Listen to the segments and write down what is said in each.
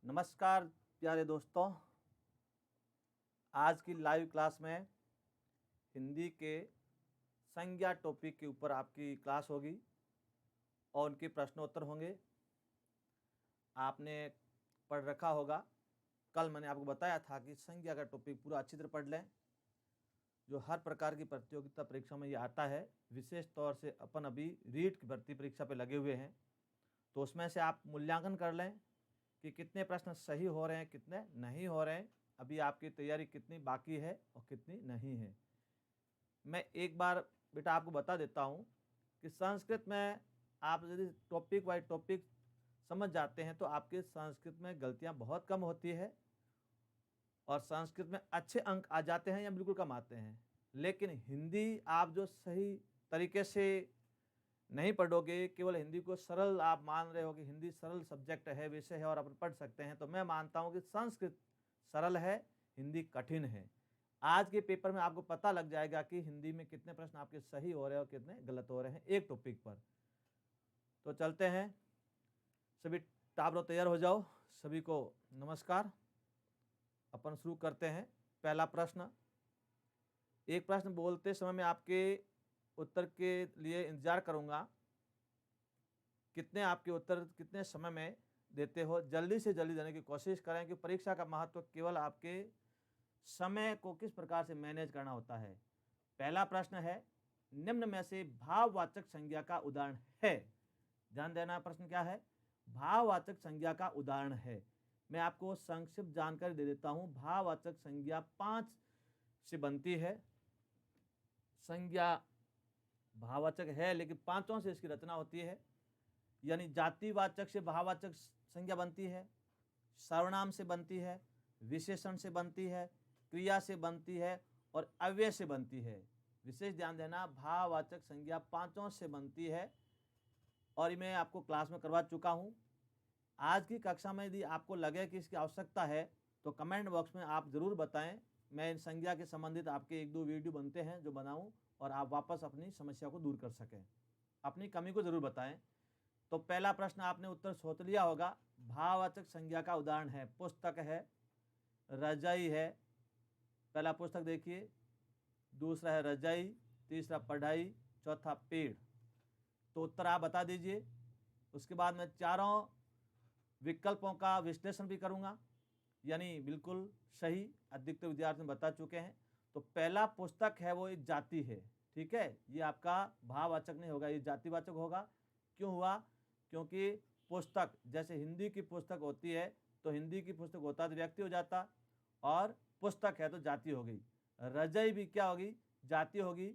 नमस्कार प्यारे दोस्तों, आज की लाइव क्लास में हिंदी के संज्ञा टॉपिक के ऊपर आपकी क्लास होगी और उनके प्रश्नोत्तर होंगे। आपने पढ़ रखा होगा, कल मैंने आपको बताया था कि संज्ञा का टॉपिक पूरा अच्छी तरह पढ़ लें। जो हर प्रकार की प्रतियोगिता परीक्षा में ये आता है, विशेष तौर से अपन अभी रीट की भर्ती परीक्षा पे लगे हुए हैं, तो उसमें से आप मूल्यांकन कर लें कि कितने प्रश्न सही हो रहे हैं, कितने नहीं हो रहे हैं, अभी आपकी तैयारी कितनी बाकी है और कितनी नहीं है। मैं एक बार बेटा आपको बता देता हूँ कि संस्कृत में आप यदि टॉपिक वाइज टॉपिक समझ जाते हैं तो आपके संस्कृत में गलतियाँ बहुत कम होती है और संस्कृत में अच्छे अंक आ जाते हैं या बिल्कुल कम आते हैं। लेकिन हिंदी आप जो सही तरीके से नहीं पढ़ोगे, केवल हिंदी को सरल आप मान रहे हो कि हिंदी सरल सब्जेक्ट है, विषय है और अपन पढ़ सकते हैं, तो मैं मानता हूं कि संस्कृत सरल है, हिंदी कठिन है। आज के पेपर में आपको पता लग जाएगा कि हिंदी में कितने प्रश्न आपके सही हो रहे हैं और कितने गलत हो रहे हैं एक टॉपिक पर। तो चलते हैं, सभी टाबरो तैयार हो जाओ। सभी को नमस्कार। अपन शुरू करते हैं। पहला प्रश्न, एक प्रश्न बोलते समय मैं आपके उत्तर के लिए इंतजार करूंगा। कितने आपके उत्तर कितने समय में देते हो, जल्दी से जल्दी देने की कोशिश करें कि परीक्षा का महत्व केवल आपके समय को किस प्रकार से मैनेज करना होता है। पहला प्रश्न है, निम्न में से भाववाचक संज्ञा का उदाहरण है। ध्यान देना, प्रश्न क्या है? भाववाचक संज्ञा का उदाहरण है। मैं आपको संक्षिप्त जानकारी दे देता हूं। भाववाचक संज्ञा 5 से बनती है। संज्ञा भाववाचक है लेकिन 5 से इसकी रचना होती है। यानी जातिवाचक से भाववाचक संज्ञा बनती है, सर्वनाम से बनती है, विशेषण से बनती है, क्रिया से बनती है और अव्यय से बनती है। विशेष ध्यान देना, भाववाचक संज्ञा 5 से बनती है और मैं आपको क्लास में करवा चुका हूं। आज की कक्षा में यदि आपको लगे कि इसकी आवश्यकता है तो कमेंट बॉक्स में आप ज़रूर बताएं। मैं इन संज्ञा के संबंधित आपके 1-2 वीडियो बनते हैं जो बनाऊं और आप वापस अपनी समस्या को दूर कर सकें। अपनी कमी को ज़रूर बताएं। तो पहला प्रश्न आपने उत्तर सोच लिया होगा। भाववाचक संज्ञा का उदाहरण है, पुस्तक है, रजाई है। पहला पुस्तक देखिए, दूसरा है रजाई, तीसरा पढ़ाई, चौथा पेड़। तो उत्तर आप बता दीजिए। उसके बाद मैं चारों विकल्पों का विश्लेषण भी करूंगा, यानी बिल्कुल सही अधिकतर विद्यार्थी बता चुके हैं। तो पहला पुस्तक है वो एक जाति है, ठीक है। ये आपका भाववाचक नहीं होगा, ये जातिवाचक होगा। क्यों हुआ? क्योंकि पुस्तक जैसे हिंदी की पुस्तक होती है तो हिंदी की पुस्तक होता तो व्यक्ति हो जाता और पुस्तक है तो जाति हो गई। रजाई भी क्या होगी? जाति होगी।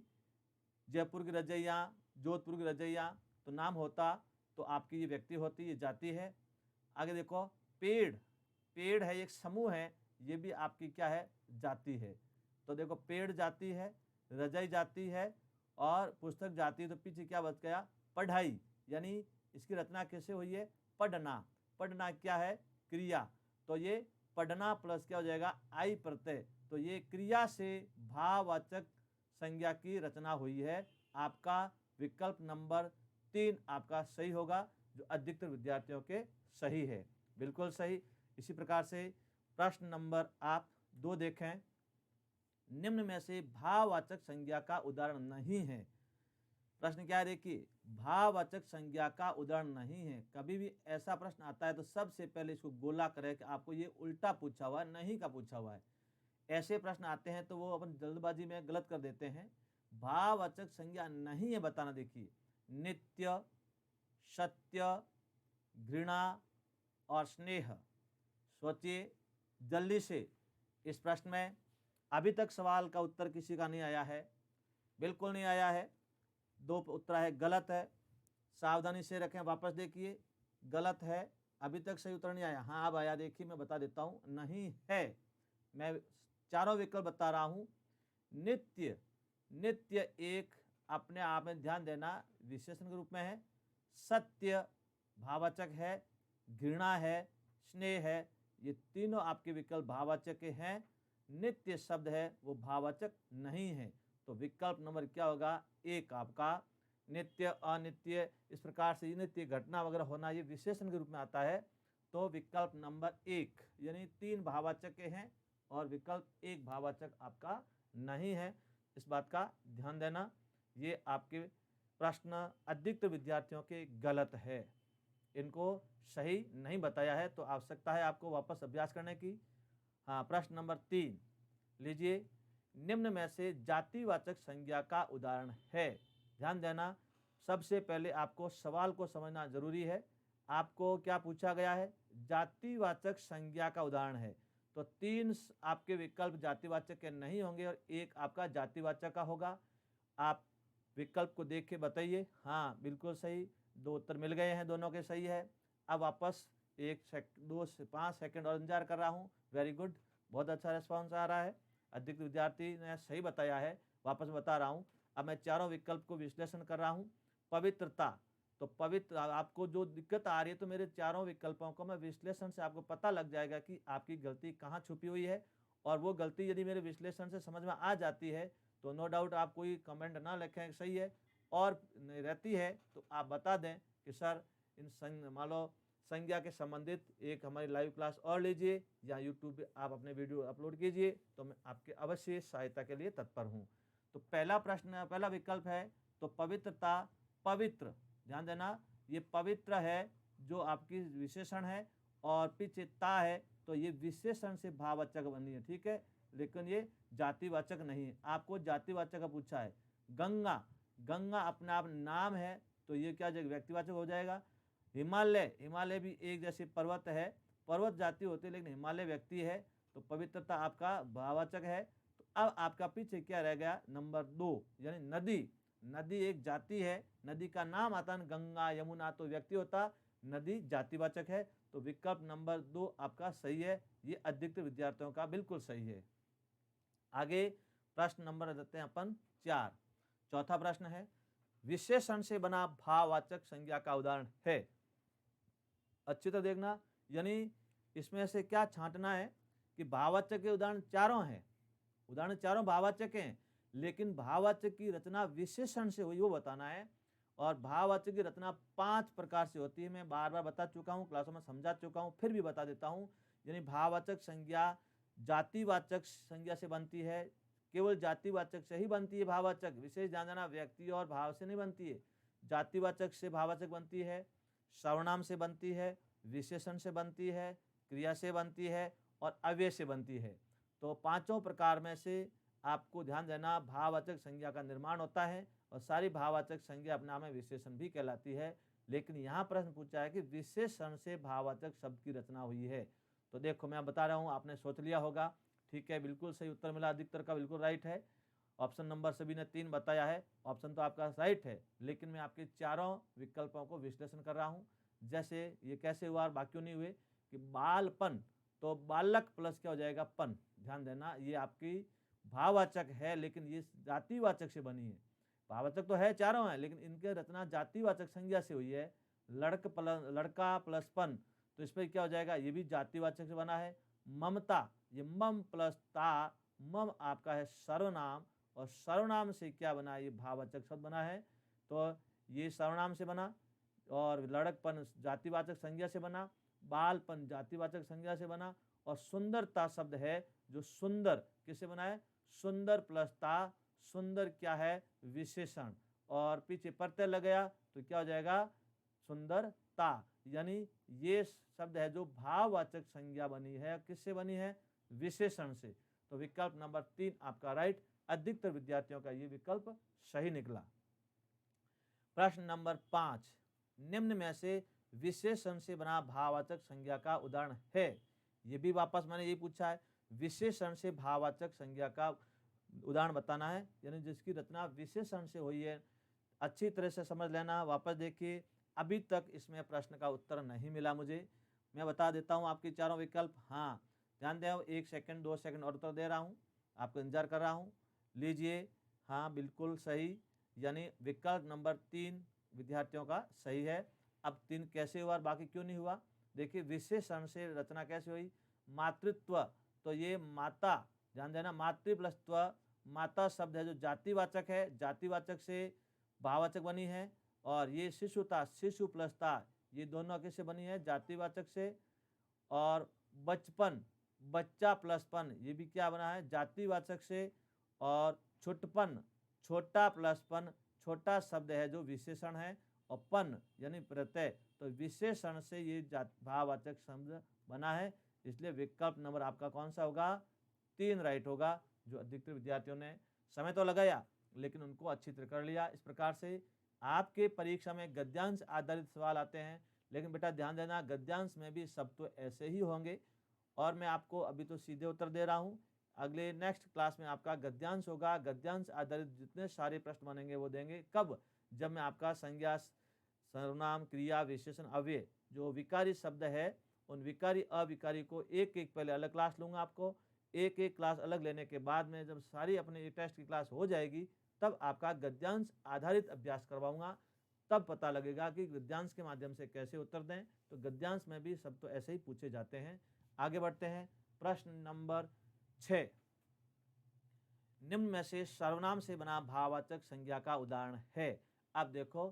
जयपुर की रजैया, जोधपुर की रजैया तो नाम होता तो आपकी ये व्यक्ति होती, ये जाति है। आगे देखो, पेड़, पेड़ है एक समूह है, ये भी आपकी क्या है? जाति है। तो देखो, पेड़ जाति है, रजाई जाति है और पुस्तक जाति है। तो पीछे क्या बच गया? पढ़ाई। यानी इसकी रचना कैसे हुई है? पढ़ना। पढ़ना क्या है? क्रिया। तो ये पढ़ना प्लस क्या हो जाएगा? आई प्रत्यय। तो ये क्रिया से भाववाचक संज्ञा की रचना हुई है। आपका विकल्प नंबर 3 आपका सही होगा, जो अधिकतर विद्यार्थियों के सही है, बिल्कुल सही। इसी प्रकार से प्रश्न नंबर आप 2 देखें। निम्न में से भाववाचक संज्ञा का उदाहरण नहीं है। प्रश्न क्या है? देखिए, भाववाचक संज्ञा का उदाहरण नहीं है। कभी भी ऐसा प्रश्न आता है तो सबसे पहले इसको गोला करें कि आपको ये उल्टा पूछा हुआ है, नहीं का पूछा हुआ है। ऐसे प्रश्न आते हैं तो वो अपन जल्दबाजी में गलत कर देते हैं। भाववाचक संज्ञा नहीं है बताना। देखिए, नित्य, सत्य, घृणा और स्नेह। सोचिए जल्दी से। इस प्रश्न में अभी तक सवाल का उत्तर किसी का नहीं आया है, बिल्कुल नहीं आया है। 2 उत्तर है, गलत है। सावधानी से रखें, वापस देखिए, गलत है। अभी तक सही उत्तर नहीं आया। हाँ, अब आया, देखिए मैं बता देता हूँ, नहीं है। मैं चारों विकल्प बता रहा हूँ। नित्य, नित्य एक अपने आप में ध्यान देना विशेषण के रूप में है। सत्य भाववाचक है, घृणा है, स्नेह है, ये तीनों आपके विकल्प भाववाचक के हैं। नित्य शब्द है वो भाववाचक नहीं है। तो विकल्प नंबर क्या होगा? 1 आपका। नित्य, अनित्य, इस प्रकार से नित्य घटना वगैरह होना ये विशेषण के रूप में आता है तो विकल्प नंबर 1 यानी 3 भाववाचक के हैं और विकल्प 1 भाववाचक आपका नहीं है। इस बात का ध्यान देना, ये आपके प्रश्न अधिकतर विद्यार्थियों के गलत है, इनको सही नहीं बताया है, तो आवश्यकता है आपको वापस अभ्यास करने की। हाँ, प्रश्न नंबर 3 लीजिए, निम्न में से जातिवाचक संज्ञा का उदाहरण है। ध्यान देना, सबसे पहले आपको सवाल को समझना जरूरी है। आपको क्या पूछा गया है? जातिवाचक संज्ञा का उदाहरण है, तो 3 आपके विकल्प जातिवाचक के नहीं होंगे और 1 आपका जातिवाचक का होगा। आप विकल्प को देख के बताइए। हाँ, बिल्कुल सही, 2 उत्तर मिल गए हैं, दोनों के सही है। अब वापस 2 से 5 सेकंड और इंतजार कर रहा हूँ। वेरी गुड, बहुत अच्छा रिस्पॉन्स आ रहा है, अधिक विद्यार्थी ने सही बताया है। वापस बता रहा हूँ, अब मैं चारों विकल्प को विश्लेषण कर रहा हूँ। पवित्रता, तो पवित्र, आपको जो दिक्कत आ रही है तो मेरे चारों विकल्पों को मैं विश्लेषण से आपको पता लग जाएगा कि आपकी गलती कहाँ छुपी हुई है, और वो गलती यदि मेरे विश्लेषण से समझ में आ जाती है तो नो डाउट आप कोई कमेंट ना लिखें सही है, और रहती है तो आप बता दें कि सर इन मान लो संज्ञा के संबंधित एक हमारी लाइव क्लास और लीजिए या यूट्यूब पे आप अपने वीडियो अपलोड कीजिए, तो मैं आपके अवश्य सहायता के लिए तत्पर हूँ। तो पहला प्रश्न, पहला विकल्प है तो पवित्रता, पवित्र, ध्यान देना ये पवित्र है जो आपकी विशेषण है, और पीछे ता है तो ये विशेषण से भाववाचक बनी है, ठीक है, लेकिन ये जातिवाचक नहीं है। आपको जातिवाचक का पूछा है। गंगा, गंगा अपना आप नाम है तो ये क्या व्यक्तिवाचक हो जाएगा। हिमालय, हिमालय भी एक जैसे पर्वत है, पर्वत जाति होती है लेकिन हिमालय व्यक्ति है, तो पवित्रता आपका भाववाचक है। तो अब आपका पीछे क्या रह गया, नंबर 2 यानी नदी, नदी एक जाति है, नदी का नाम आता है गंगा यमुना तो व्यक्ति होता, नदी जातिवाचक है, तो विकल्प नंबर 2 आपका सही है, ये अधिकतर विद्यार्थियों का बिल्कुल सही है। आगे प्रश्न नंबर देते हैं अपन 4। चौथा प्रश्न है, विशेषण से बना भाववाचक संज्ञा का उदाहरण है। अच्छी तरह देखना, यानी इसमें से क्या छांटना है कि भाववाचक के उदाहरण चारों हैं, उदाहरण चारों भाववाचक हैं, लेकिन भाववाचक की रचना विशेषण से हुई वो बताना है। और भाववाचक की रचना 5 प्रकार से होती है, मैं बार बार बता चुका हूँ, क्लासों में समझा चुका हूँ, फिर भी बता देता हूँ। यानी भाववाचक संज्ञा जातिवाचक संज्ञा से बनती है, केवल जातिवाचक से ही बनती है भाववाचक, विशेष ध्यान देना, व्यक्ति और भाव से नहीं बनती है। जातिवाचक से भाववाचक बनती है, सर्वनाम से बनती है, विशेषण से बनती है, क्रिया से बनती है और अव्यय से बनती है। तो 5 प्रकार में से आपको ध्यान देना भाववाचक संज्ञा का निर्माण होता है, और सारी भाववाचक संज्ञा अपने आप में विशेषण भी कहलाती है। लेकिन यहाँ प्रश्न पूछा है कि विशेषण से भाववाचक शब्द की रचना हुई है। तो देखो मैं बता रहा हूँ, आपने सोच लिया होगा, ठीक है, बिल्कुल सही उत्तर मिला, अधिकतर का बिल्कुल राइट है। ऑप्शन नंबर सभी ने 3 बताया है, ऑप्शन तो आपका राइट है, लेकिन मैं आपके चारों विकल्पों को विश्लेषण कर रहा हूँ। जैसे ये कैसे हुआ और बाकी नहीं हुए कि बालपन, तो बालक प्लस क्या हो जाएगा, पन, ध्यान देना ये आपकी भाववाचक है लेकिन ये जातिवाचक से बनी है। भाववाचक तो है चारों हैं लेकिन इनके रचना जातिवाचक संज्ञा से हुई है। लड़का प्लस पन, तो इस पर क्या हो जाएगा, ये भी जातिवाचक से बना है। ममता, ये मम प्लस ता, मम आपका है सर्वनाम, और सर्वनाम से क्या बना, ये भाववाचक शब्द बना है, तो ये सर्वनाम से बना। और लड़कपन जातिवाचक संज्ञा से बना, बालपन जातिवाचक संज्ञा से बना, और सुंदरता शब्द है जो सुंदर किससे बना है, सुंदर प्लस ता, सुंदर क्या है, विशेषण, और पीछे प्रत्यय लग गया तो क्या हो जाएगा, सुंदरता। यानी ये शब्द है जो भाववाचक संज्ञा बनी है, किससे बनी है, विशेषण से। तो विकल्प नंबर 3 आपका राइट, अधिकतर विद्यार्थियों का ये विकल्प सही निकला। प्रश्न नंबर 5, निम्न में से विशेषण से बना भाववाचक संज्ञा का उदाहरण है। ये भी वापस मैंने ये पूछा है, विशेषण से भाववाचक संज्ञा का उदाहरण बताना है, यानी जिसकी रचना विशेषण से हुई है। अच्छी तरह से समझ लेना, वापस देखिए, अभी तक इसमें प्रश्न का उत्तर नहीं मिला मुझे, मैं बता देता हूँ आपके चारों विकल्प। हाँ, ध्यान दें, 1 सेकंड 2 सेकंड और उत्तर दे रहा हूँ, आपको इंतजार कर रहा हूँ, लीजिए। हाँ, बिल्कुल सही, यानी विकल्प नंबर 3 विद्यार्थियों का सही है। अब 3 कैसे हुआ और बाकी क्यों नहीं हुआ, देखिए, विशेषण से रचना कैसे हुई, मातृत्व, तो ये माता, ध्यान देना, मातृ प्लस त्व, माता शब्द है जो जातिवाचक है, जातिवाचक से भाववाचक बनी है। और ये शिशुता, शिशु प्लस ता, ये दोनों किससे बनी है, जातिवाचक से। और बचपन, बच्चा प्लस पन, ये भी क्या बना है जातिवाचक से। और छुटपन, छोटा प्लस पन, छोटा शब्द है जो विशेषण है, और पन यानी प्रत्यय, तो विशेषण से ये भाववाचक शब्द बना है। इसलिए विकल्प नंबर आपका कौन सा होगा, 3 राइट होगा। जो अधिकतर विद्यार्थियों ने समय तो लगाया लेकिन उनको अच्छी तरह कर लिया। इस प्रकार से आपके परीक्षा में गद्यांश आधारित सवाल आते हैं, लेकिन बेटा ध्यान देना गद्यांश में भी सब तो ऐसे ही होंगे। और मैं आपको अभी तो सीधे उत्तर दे रहा हूँ, अगले नेक्स्ट क्लास में आपका गद्यांश होगा। गद्यांश आधारित जितने सारे प्रश्न बनेंगे वो देंगे कब, जब मैं आपका संज्ञा, सर्वनाम, क्रिया, विशेषण, अव्यय जो विकारी शब्द है उन विकारी अविकारी को एक एक पहले अलग क्लास लूंगा। आपको एक एक क्लास अलग लेने के बाद में जब सारी अपने टेस्ट की क्लास हो जाएगी तब आपका गद्यांश आधारित अभ्यास करवाऊंगा। तब पता लगेगा कि गद्यांश के माध्यम से कैसे उत्तर दें। तो गद्यांश में भी सब तो ऐसे ही पूछे जाते हैं। आगे बढ़ते हैं, प्रश्न नंबर 6, निम्न में से सर्वनाम से बना भाववाचक संज्ञा का उदाहरण है। अब देखो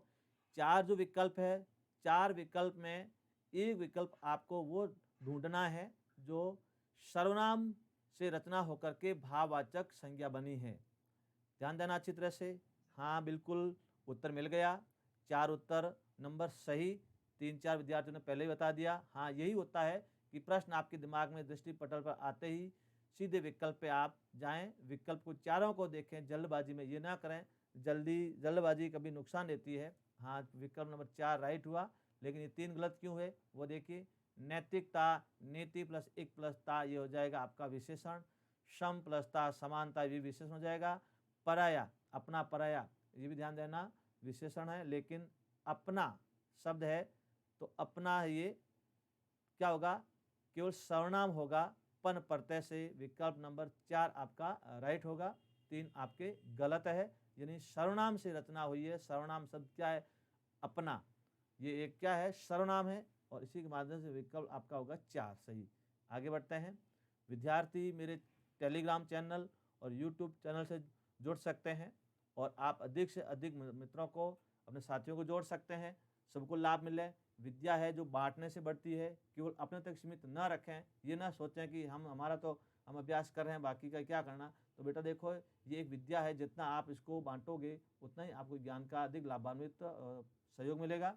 4 जो विकल्प है, 4 विकल्प में एक विकल्प आपको वो ढूंढना है जो सर्वनाम से रचना होकर के भाववाचक संज्ञा बनी है। ध्यान देना अच्छी तरह से। हाँ बिल्कुल उत्तर मिल गया, 4 उत्तर नंबर सही। 3-4 विद्यार्थियों ने पहले ही बता दिया। हाँ यही होता है कि प्रश्न आपके दिमाग में दृष्टि पटल पर आते ही सीधे विकल्प पे आप जाएं, विकल्प को चारों को देखें, जल्दबाजी में ये ना करें। जल्दबाजी कभी नुकसान देती है। हाँ विकल्प नंबर 4 राइट हुआ, लेकिन ये 3 गलत क्यों हुए वो देखिए। नैतिकता, नीति प्लस एक प्लस ता, ये हो जाएगा आपका विशेषण। सम प्लस ता, समानता, ये विशेषण हो जाएगा। पराया, अपना पराया, ये भी ध्यान देना विशेषण है, लेकिन अपना शब्द है तो अपना ये क्या होगा, केवल सर्वनाम होगा। पन प्रत्यय से विकल्प नंबर 4 आपका राइट होगा, 3 आपके गलत है। यानी सर्वनाम से रचना हुई है। सर्वनाम शब्द क्या है, अपना, ये एक क्या है सर्वनाम है, और इसी के माध्यम से विकल्प आपका होगा 4 सही। आगे बढ़ते हैं, विद्यार्थी मेरे टेलीग्राम चैनल और यूट्यूब चैनल से जुड़ सकते हैं और आप अधिक से अधिक मित्रों को, अपने साथियों को जोड़ सकते हैं, सबको लाभ मिले। विद्या है जो बांटने से बढ़ती है, केवल अपने तक सीमित न रखें। ये ना सोचें कि हमारा तो हम अभ्यास कर रहे हैं, बाकी का क्या करना। तो बेटा देखो ये एक विद्या है, जितना आप इसको बांटोगे उतना ही आपको ज्ञान का अधिक लाभान्वित सहयोग मिलेगा।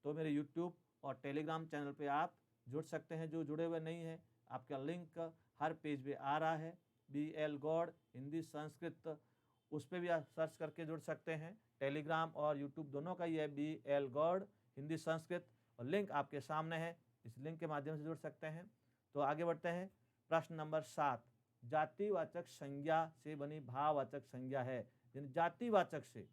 तो मेरे यूट्यूब और टेलीग्राम चैनल पे आप जुड़ सकते हैं। जो जुड़े हुए नहीं हैं, आपका लिंक हर पेज पे आ रहा है, BL गौड़ हिंदी संस्कृत, उस पर भी आप सर्च करके जुड़ सकते हैं। टेलीग्राम और यूट्यूब दोनों का ही है, BL गौड़ हिंदी संस्कृत, और लिंक आपके सामने है, इस लिंक के माध्यम से जुड़ सकते हैं। तो आगे बढ़ते हैं, प्रश्न नंबर 7, जातिवाचक संज्ञा से बनी भाववाचक संज्ञा है। यानी जातिवाचक से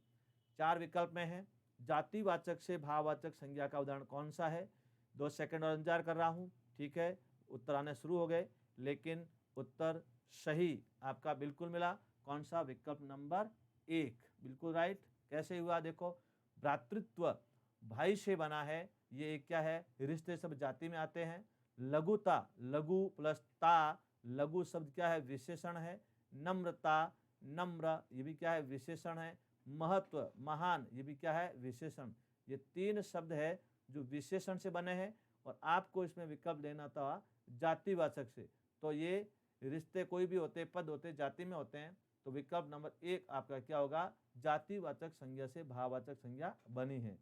4 विकल्प में है, जातिवाचक से भाववाचक संज्ञा का उदाहरण कौन सा है। 2 सेकंड और इंतजार कर रहा हूँ, ठीक है। उत्तर आने शुरू हो गए, लेकिन उत्तर सही आपका बिल्कुल मिला। कौन सा, विकल्प नंबर 1 बिल्कुल राइट। कैसे हुआ देखो, भ्रातृत्व भाई से बना है, ये एक क्या है, रिश्ते सब जाति में आते हैं। लघुता, लघु प्लस ता, लघु शब्द क्या है, विशेषण है। नम्रता, नम्र, ये भी क्या है, विशेषण है। महत्व, महान, ये भी क्या है, विशेषण। ये 3 शब्द है जो विशेषण से बने हैं, और आपको इसमें विकल्प देना था जातिवाचक से। तो ये रिश्ते कोई भी होते, पद होते, जाति में होते हैं। तो विकल्प नंबर 1 आपका क्या होगा, जातिवाचक संज्ञा से भाववाचक संज्ञा बनी है।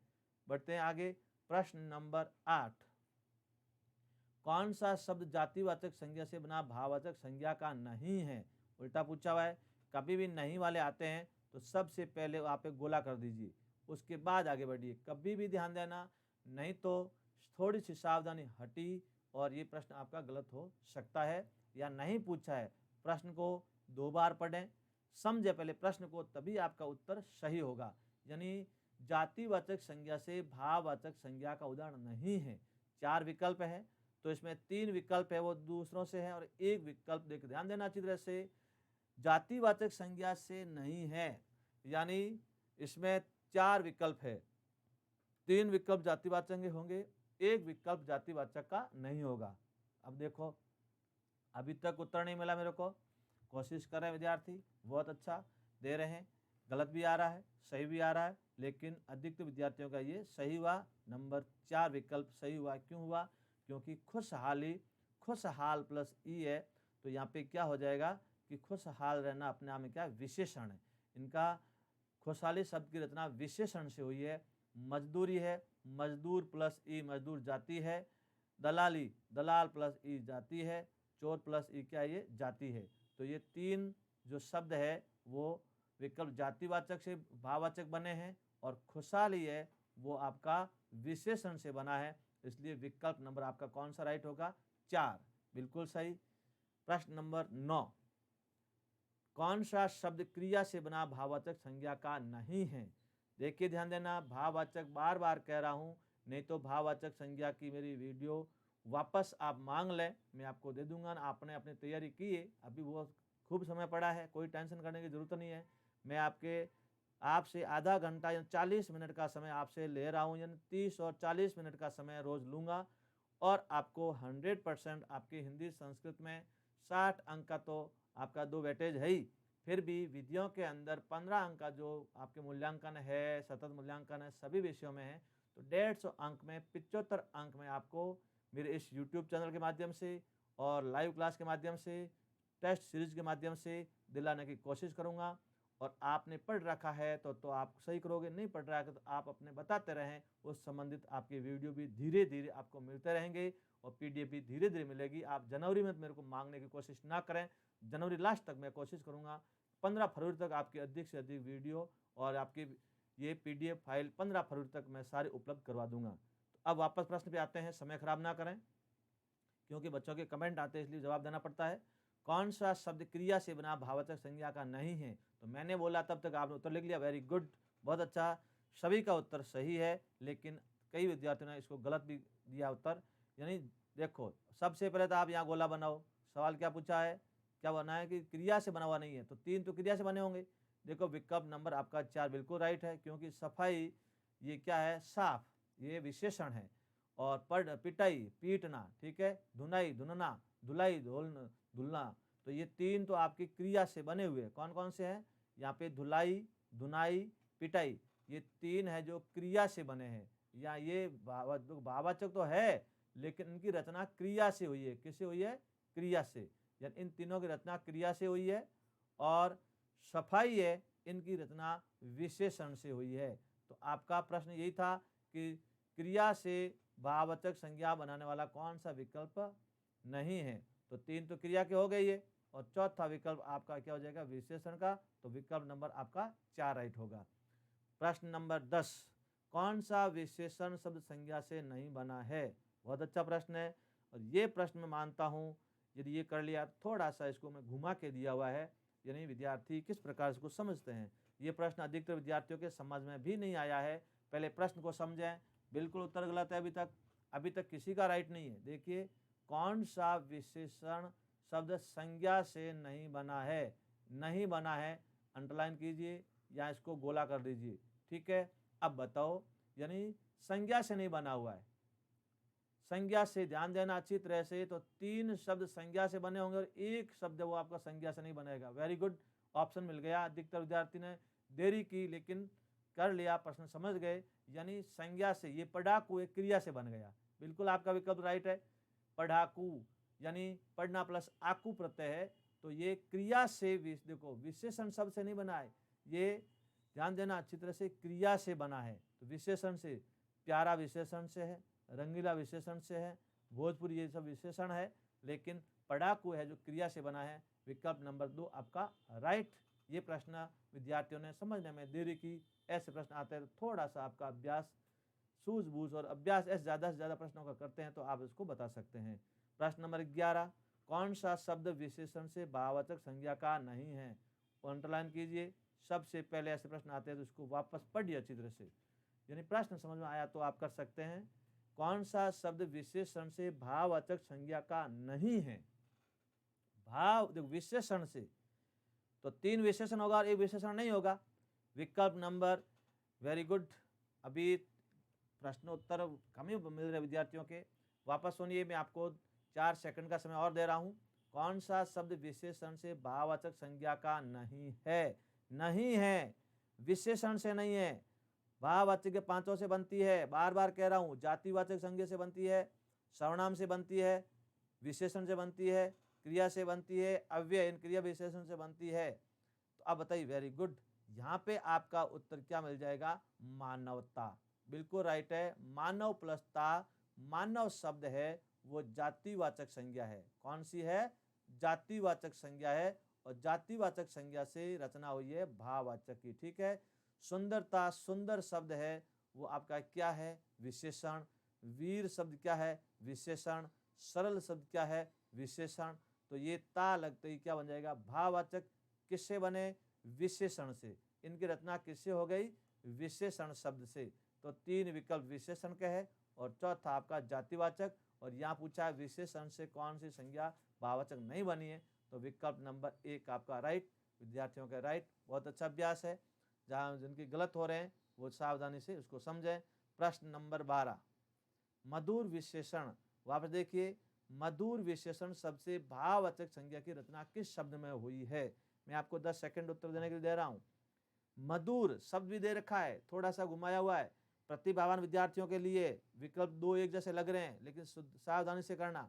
बढ़ते हैं आगे, प्रश्न नंबर 8, कौन सा शब्द जातिवाचक संज्ञा से बना भाववाचक संज्ञा का नहीं है। उल्टा पूछा हुआ है, कभी भी नहीं वाले आते हैं तो सबसे पहले आप एक गोला कर दीजिए, उसके बाद आगे बढ़िए। कभी भी ध्यान देना, नहीं तो थोड़ी सी सावधानी हटी और ये प्रश्न आपका गलत हो सकता है, या नहीं पूछा है। प्रश्न को 2 बार पढ़ें, समझे पहले प्रश्न को, तभी आपका उत्तर सही होगा। यानी जातिवाचक संज्ञा से भाववाचक संज्ञा का उदाहरण नहीं है। 4 विकल्प है, तो इसमें 3 विकल्प है वो दूसरों से है, और 1 विकल्प देख ध्यान देना अच्छी तरह से, जातिवाचक संज्ञा से नहीं है। यानी इसमें 4 विकल्प है, 3 विकल्प जातिवाचक होंगे, 1 विकल्प जातिवाचक का नहीं होगा। अब देखो अभी तक उत्तर नहीं मिला मेरे को, कोशिश कर रहे हैं विद्यार्थी, बहुत अच्छा दे रहे हैं, गलत भी आ रहा है, सही भी आ रहा है, लेकिन अधिकतर विद्यार्थियों का ये सही हुआ। नंबर 4 विकल्प सही हुआ। क्यों हुआ, क्योंकि खुशहाली खुशहाल प्लस ई है, तो यहाँ पे क्या हो जाएगा कि खुशहाल रहना अपने आप में क्या विशेषण है। इनका खुशहाली शब्द की रचना विशेषण से हुई है। मजदूरी है, मजदूर प्लस ई मजदूर जाति है। दलाली, दलाल प्लस ई जाति है। चोर प्लस ई क्या ये जाति है। तो ये तीन जो शब्द है वो विकल्प जातिवाचक से भाववाचक बने हैं, और खुशहाली है वो आपका विशेषण से बना है। इसलिए विकल्प नंबर आपका कौन सा राइट होगा? 4, बिल्कुल सही। प्रश्न नंबर 9, कौन सा शब्द क्रिया से बना भाववाचक संज्ञा का नहीं है? देखिए ध्यान देना, भाववाचक बार बार कह रहा हूं, नहीं तो भाववाचक संज्ञा की मेरी वीडियो वापस आप मांग लें, मैं आपको दे दूंगा। आपने अपनी तैयारी की है, अभी वो खूब समय पड़ा है, कोई टेंशन करने की जरूरत नहीं है। मैं आपसे आधा घंटा या 40 मिनट का समय आपसे ले रहा हूँ, यानी 30 और 40 मिनट का समय रोज लूँगा, और आपको 100% आपकी हिंदी संस्कृत में 60 अंक का तो आपका 2 वेटेज है ही, फिर भी विधियों के अंदर 15 अंक का जो आपके मूल्यांकन है, सतत मूल्यांकन है, सभी विषयों में है। तो 150 अंक में 75 अंक में आपको मेरे इस YouTube चैनल के माध्यम से और लाइव क्लास के माध्यम से, टेस्ट सीरीज के माध्यम से दिलाने की कोशिश करूँगा। और आपने पढ़ रखा है तो आप सही करोगे, नहीं पढ़ रहा है तो आप अपने बताते रहें, उस संबंधित आपके वीडियो भी धीरे धीरे आपको मिलते रहेंगे, और PDF भी धीरे धीरे मिलेगी। आप जनवरी में मेरे को मांगने की कोशिश ना करें, जनवरी लास्ट तक मैं कोशिश करूँगा 15 फरवरी तक आपकी अधिक से अधिक वीडियो और आपकी ये PDF फाइल 15 फरवरी तक मैं सारी उपलब्ध करवा दूंगा। तो अब वापस प्रश्न पे आते हैं, समय खराब ना करें क्योंकि बच्चों के कमेंट आते हैं, इसलिए जवाब देना पड़ता है। कौन सा शब्द क्रिया से बना भाववाचक संज्ञा का नहीं है? तो मैंने बोला तब तक आपने उत्तर लिख लिया, वेरी गुड, बहुत अच्छा, सभी का उत्तर सही है, लेकिन कई विद्यार्थियों ने इसको गलत भी दिया उत्तर। यानी देखो, सबसे पहले तो आप यहाँ गोला बनाओ, सवाल क्या पूछा है, क्या बना है कि क्रिया से बना हुआ नहीं है, तो 3 तो क्रिया से बने होंगे। देखो विकल्प नंबर आपका 4 बिल्कुल राइट है, क्योंकि सफाई ये क्या है, साफ, ये विशेषण है। और पढ़, पिटाई, पीटना, ठीक है, धुनाई, धुनना, धुलाई, धुलना, तो ये 3 तो आपकी क्रिया से बने हुए। कौन कौन से हैं? यहाँ पे धुलाई, धुनाई, पिटाई, ये 3 है जो क्रिया से बने हैं। या ये भाववाचक तो है, लेकिन इनकी रचना क्रिया से हुई है। किससे हुई है? क्रिया से। यानी इन तीनों की रचना क्रिया से हुई है, और सफाई है, इनकी रचना विशेषण से हुई है। तो आपका प्रश्न यही था कि क्रिया से भाववाचक संज्ञा बनाने वाला कौन सा विकल्प नहीं है? तो 3 तो क्रिया के हो गई है, और चौथा विकल्प आपका क्या हो जाएगा, विशेषण का। तो विकल्प नंबर आपका 4 राइट होगा। प्रश्न नंबर 10, कौन सा विशेषण शब्द संज्ञा से नहीं बना है? बहुत अच्छा प्रश्न है, और ये प्रश्न मैं मानता हूँ यदि ये कर लिया, थोड़ा सा इसको मैं घुमा के दिया हुआ है, यानी विद्यार्थी किस प्रकार इसको समझते हैं। ये प्रश्न अधिकतर विद्यार्थियों के समझ में भी नहीं आया है। पहले प्रश्न को समझें, बिल्कुल उत्तर गलत है अभी तक किसी का राइट नहीं है। देखिए, कौन सा विशेषण शब्द संज्ञा से नहीं बना है? नहीं बना है, अंडरलाइन कीजिए या इसको गोला कर दीजिए, ठीक है। अब बताओ, यानी संज्ञा से नहीं बना हुआ है। संज्ञा से ध्यान देना अच्छी तरह से, तो 3 शब्द संज्ञा से बने होंगे और एक शब्द वो आपका संज्ञा से नहीं बनेगा। वेरी गुड, ऑप्शन मिल गया। अधिकतर विद्यार्थी ने देरी की, लेकिन कर लिया, प्रश्न समझ गए। यानी संज्ञा से, ये पढ़ाकू एक क्रिया से बन गया। बिल्कुल आपका विकल्प राइट है। पढ़ाकू यानी पढ़ना प्लस आकू प्रत्यय है, तो ये क्रिया से, देखो विशेषण शब्द से नहीं बना है, ये ध्यान देना अच्छी तरह से, क्रिया से बना है। तो विशेषण से, प्यारा विशेषण से है, रंगीला विशेषण से है, भोजपुरी, ये सब विशेषण है, लेकिन पढ़ाकू है जो क्रिया से बना है। विकल्प नंबर 2 आपका राइट। ये प्रश्न विद्यार्थियों ने समझने में देरी की। ऐसे प्रश्न आते हैं तो थोड़ा सा आपका अभ्यास, सूझबूझ और अभ्यास ऐसे ज़्यादा से ज़्यादा प्रश्नों का करते हैं तो आप इसको बता सकते हैं। प्रश्न नंबर 11, कौन सा शब्द विशेषण से भाववाचक संज्ञा का नहीं है? अंडरलाइन कीजिए। सबसे पहले ऐसे प्रश्न आते हैं तो इसको वापस पढ़िए अच्छी तरह से, यानी प्रश्न समझ में आया तो आप कर सकते हैं। कौन सा शब्द विशेषण से भाववाचक संज्ञा का नहीं है? भाव, देखो विशेषण से तो 3 विशेषण होगा और 1 विशेषण नहीं होगा। विकल्प नंबर, वेरी गुड। अभी प्रश्न उत्तर कम ही मिल रहे विद्यार्थियों के, वापस सुनिए, मैं आपको 4 सेकंड का समय और दे रहा हूं। कौन सा शब्द विशेषण से भाववाचक संज्ञा का नहीं है? नहीं है, विशेषण से नहीं है, भाववाचक के 5 से बनती है। बार बार कह रहा हूं, जातिवाचक संज्ञा से बनती है, सर्वनाम से बनती है, विशेषण से बनती है, क्रिया से बनती है, अव्यय इन क्रिया विशेषण से बनती है। तो अब बताइए, वेरी गुड। यहाँ पे आपका उत्तर क्या मिल जाएगा? मानवता। बिल्कुल राइट है। मानव प्लस ता, मानव शब्द है वो जातिवाचक संज्ञा है। कौन सी है? जातिवाचक संज्ञा है, और जातिवाचक संज्ञा से रचना हुई है भाववाचक की। ठीक है। सुंदरता, सुंदर शब्द है वो आपका क्या है? विशेषण। वीर शब्द क्या है? विशेषण। सरल शब्द क्या है? विशेषण। तो ये ता लगते ही क्या बन जाएगा? भाववाचक। किससे बने? विशेषण से। इनकी रचना किससे हो गई? विशेषण शब्द से। तो 3 विकल्प विशेषण के है, और चौथा आपका जातिवाचक। और यहाँ पूछा है विशेषण से कौन सी संज्ञा भाववाचक नहीं बनी है, तो विकल्प नंबर 1 आपका राइट। विद्यार्थियों का राइट। बहुत अच्छा अभ्यास है। जहाँ जिनके गलत हो रहे हैं वो सावधानी से उसको समझें। प्रश्न नंबर 12, मधुर विशेषण। वापस देखिए, मधुर विशेषण सबसे भाववाचक संज्ञा की रचना किस शब्द में हुई है? मैं आपको 10 सेकंड उत्तर देने के लिए दे रहा हूं। मधुर शब्द भी दे रखा है, थोड़ा सा घुमाया हुआ है। प्रतिभावान विद्यार्थियों के लिए विकल्प 2 एक जैसे लग रहे हैं, लेकिन सावधानी से करना।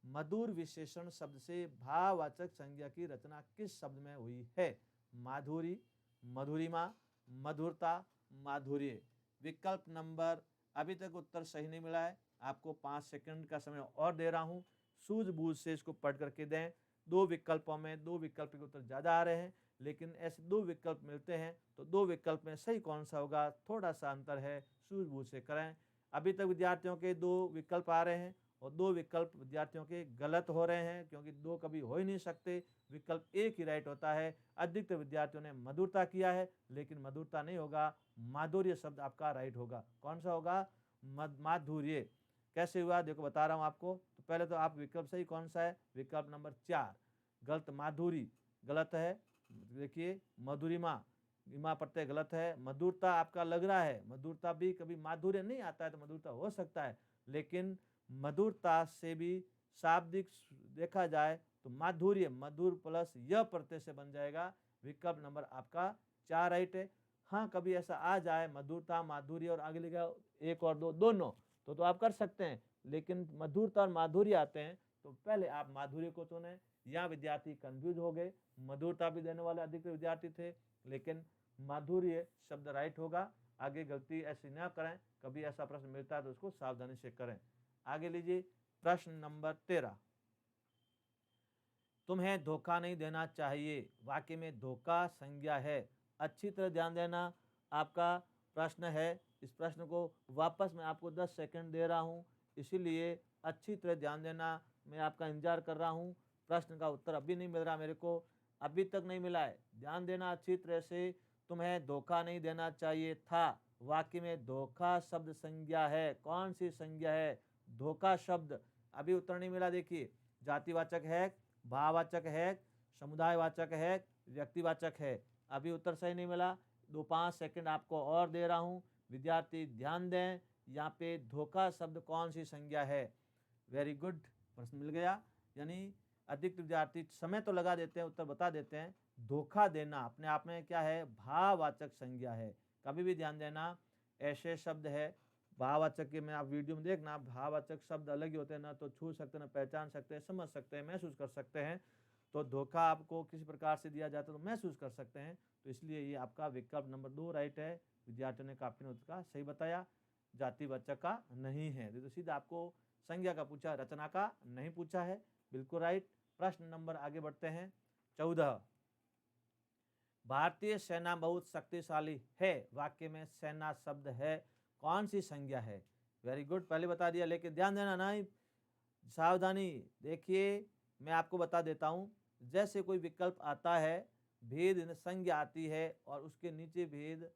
मधुर विशेषण शब्द से भाववाचक संज्ञा की रचना किस शब्द में हुई है? माधुरी, मधुरिमा, मधुरता, माधुर्य। विकल्प नंबर, अभी तक उत्तर सही नहीं मिला है, आपको 5 सेकंड का समय और दे रहा हूं। सूझबूझ से इसको पढ़ करके दें। 2 विकल्पों में 2 विकल्प के उत्तर ज्यादा आ रहे हैं, लेकिन ऐसे 2 विकल्प मिलते हैं तो 2 विकल्प में सही कौन सा होगा? थोड़ा सा अंतर है, सूझबूझ से करें। अभी तक विद्यार्थियों के 2 विकल्प आ रहे हैं, और 2 विकल्प विद्यार्थियों के गलत हो रहे हैं, क्योंकि 2 कभी हो ही नहीं सकते। विकल्प 1 ही राइट होता है। अधिकतर विद्यार्थियों ने मधुरता किया है, लेकिन मधुरता नहीं होगा, माधुर्य शब्द आपका राइट होगा। कौन सा होगा? माधुर्य। कैसे हुआ देखो, बता रहा हूं आपको। तो पहले तो आप विकल्प सही कौन सा है? विकल्प नंबर 4 गलत, माधुरी गलत है। देखिए, मधुरिमा, इमा प्रत्यय गलत है। मधुरता आपका लग रहा है, मधुरता भी कभी माधुर्य नहीं आता है, तो मधुरता हो सकता है, लेकिन मधुरता से भी शाब्दिक देखा जाए तो माधुर्य, मधुर प्लस य प्रत्यय से बन जाएगा। विकल्प नंबर आपका 4 राइट है। हाँ, कभी ऐसा आ जाए मधुरता, माधुर्य और आगे लिखा 1 और 2 दोनों, तो आप कर सकते हैं, लेकिन मधुरता और माधुर्य आते हैं तो पहले आप माधुर्य को चुने। यहाँ विद्यार्थी कंफ्यूज हो गए, मधुरता भी देने वाले अधिक विद्यार्थी थे, लेकिन माधुर्य शब्द राइट होगा। आगे गलती ऐसी ना करें, कभी ऐसा प्रश्न मिलता है तो उसको सावधानी से करें। आगे लीजिए, प्रश्न नंबर 13, तुम्हें धोखा नहीं देना चाहिए। वाक्य में धोखा संज्ञा है। अच्छी तरह ध्यान देना, आपका प्रश्न है। इस प्रश्न को वापस मैं आपको 10 सेकंड दे रहा हूं, इसीलिए अच्छी तरह ध्यान देना। मैं आपका इंतजार कर रहा हूं। प्रश्न का उत्तर अभी नहीं मिल रहा मेरे को, अभी तक नहीं मिला है। ध्यान देना अच्छी तरह से। तुम्हें धोखा नहीं देना चाहिए था। वाक्य में धोखा शब्द संज्ञा है। कौन सी संज्ञा है? धोखा शब्द। अभी उत्तर नहीं मिला। देखिए, जातिवाचक है, भाववाचक है, समुदायवाचक है, व्यक्तिवाचक है। अभी उत्तर सही नहीं मिला। 5 सेकंड आपको और दे रहा हूं। विद्यार्थी ध्यान दें, यहाँ पे धोखा शब्द कौन सी संज्ञा है? वेरी गुड, प्रश्न मिल गया। यानी अधिक विद्यार्थी समय तो लगा देते हैं, उत्तर बता देते हैं। धोखा देना अपने आप में क्या है? भाववाचक संज्ञा है। कभी भी ध्यान देना, ऐसे शब्द है भाववाचक के, में आप वीडियो में देखना, भाववाचक शब्द अलग ही होते हैं ना, तो छू सकते हैं, ना पहचान सकते हैं, समझ सकते हैं, महसूस कर सकते हैं। तो धोखा आपको किसी प्रकार से दिया जाता है तो महसूस कर सकते हैं। तो इसलिए ये आपका विकल्प नंबर 2 राइट है। विद्यार्थियों ने काफी उत्तर का सही बताया, जातिवाचक का नहीं है। तो सीधा आपको संज्ञा का पूछा, रचना का नहीं पूछा है। बिल्कुल राइट। प्रश्न नंबर आगे बढ़ते हैं। 14, भारतीय सेना बहुत शक्तिशाली है। वाक्य में सेना शब्द है, कौन सी संज्ञा है? वेरी गुड, पहले बता दिया, लेकिन ध्यान देना नहीं, सावधानी। देखिए, मैं आपको बता देता हूं। जैसे कोई विकल्प आता है, भेद संज्ञा आती है, और उसके नीचे भेद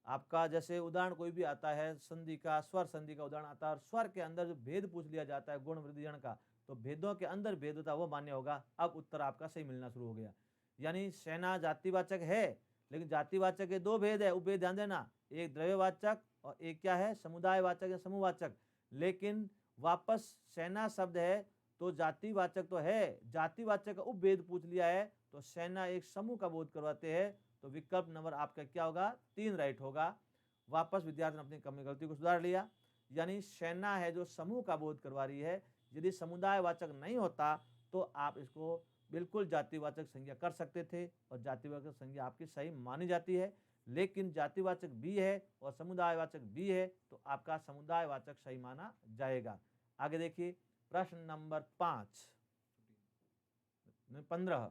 आपका, जैसे उदाहरण कोई भी आता है संधि का, स्वर संधि का उदाहरण आता है, और स्वर के अंदर जो भेद पूछ लिया जाता है गुण वृद्धिजन का, तो भेदों के अंदर भेद होता है वो मान्य होगा। अब उत्तर आपका सही मिलना शुरू हो गया। यानी सेना जातिवाचक है, लेकिन जातिवाचक के 2 भेद है, उपभेद ध्यान देना। एक द्रव्यवाचक और एक क्या है? समुदायवाचक या समूहवाचक। लेकिन वापस सेना शब्द है तो जातिवाचक तो है, जातिवाचक का उपभेद पूछ लिया है, तो सेना एक समूह का बोध करवाते हैं। तो विकल्प नंबर आपका क्या होगा? 3 राइट होगा। वापस विद्यार्थी ने अपनी कमी गलती को सुधार लिया। यानी सेना है जो समूह का बोध करवा रही है, यदि समुदायवाचक नहीं होता तो आप इसको बिल्कुल जातिवाचक संज्ञा कर सकते थे और जातिवाचक संज्ञा आपकी सही मानी जाती है। लेकिन जातिवाचक भी है और समुदायवाचक भी है तो आपका समुदायवाचक सही माना जाएगा। आगे देखिए प्रश्न नंबर 15।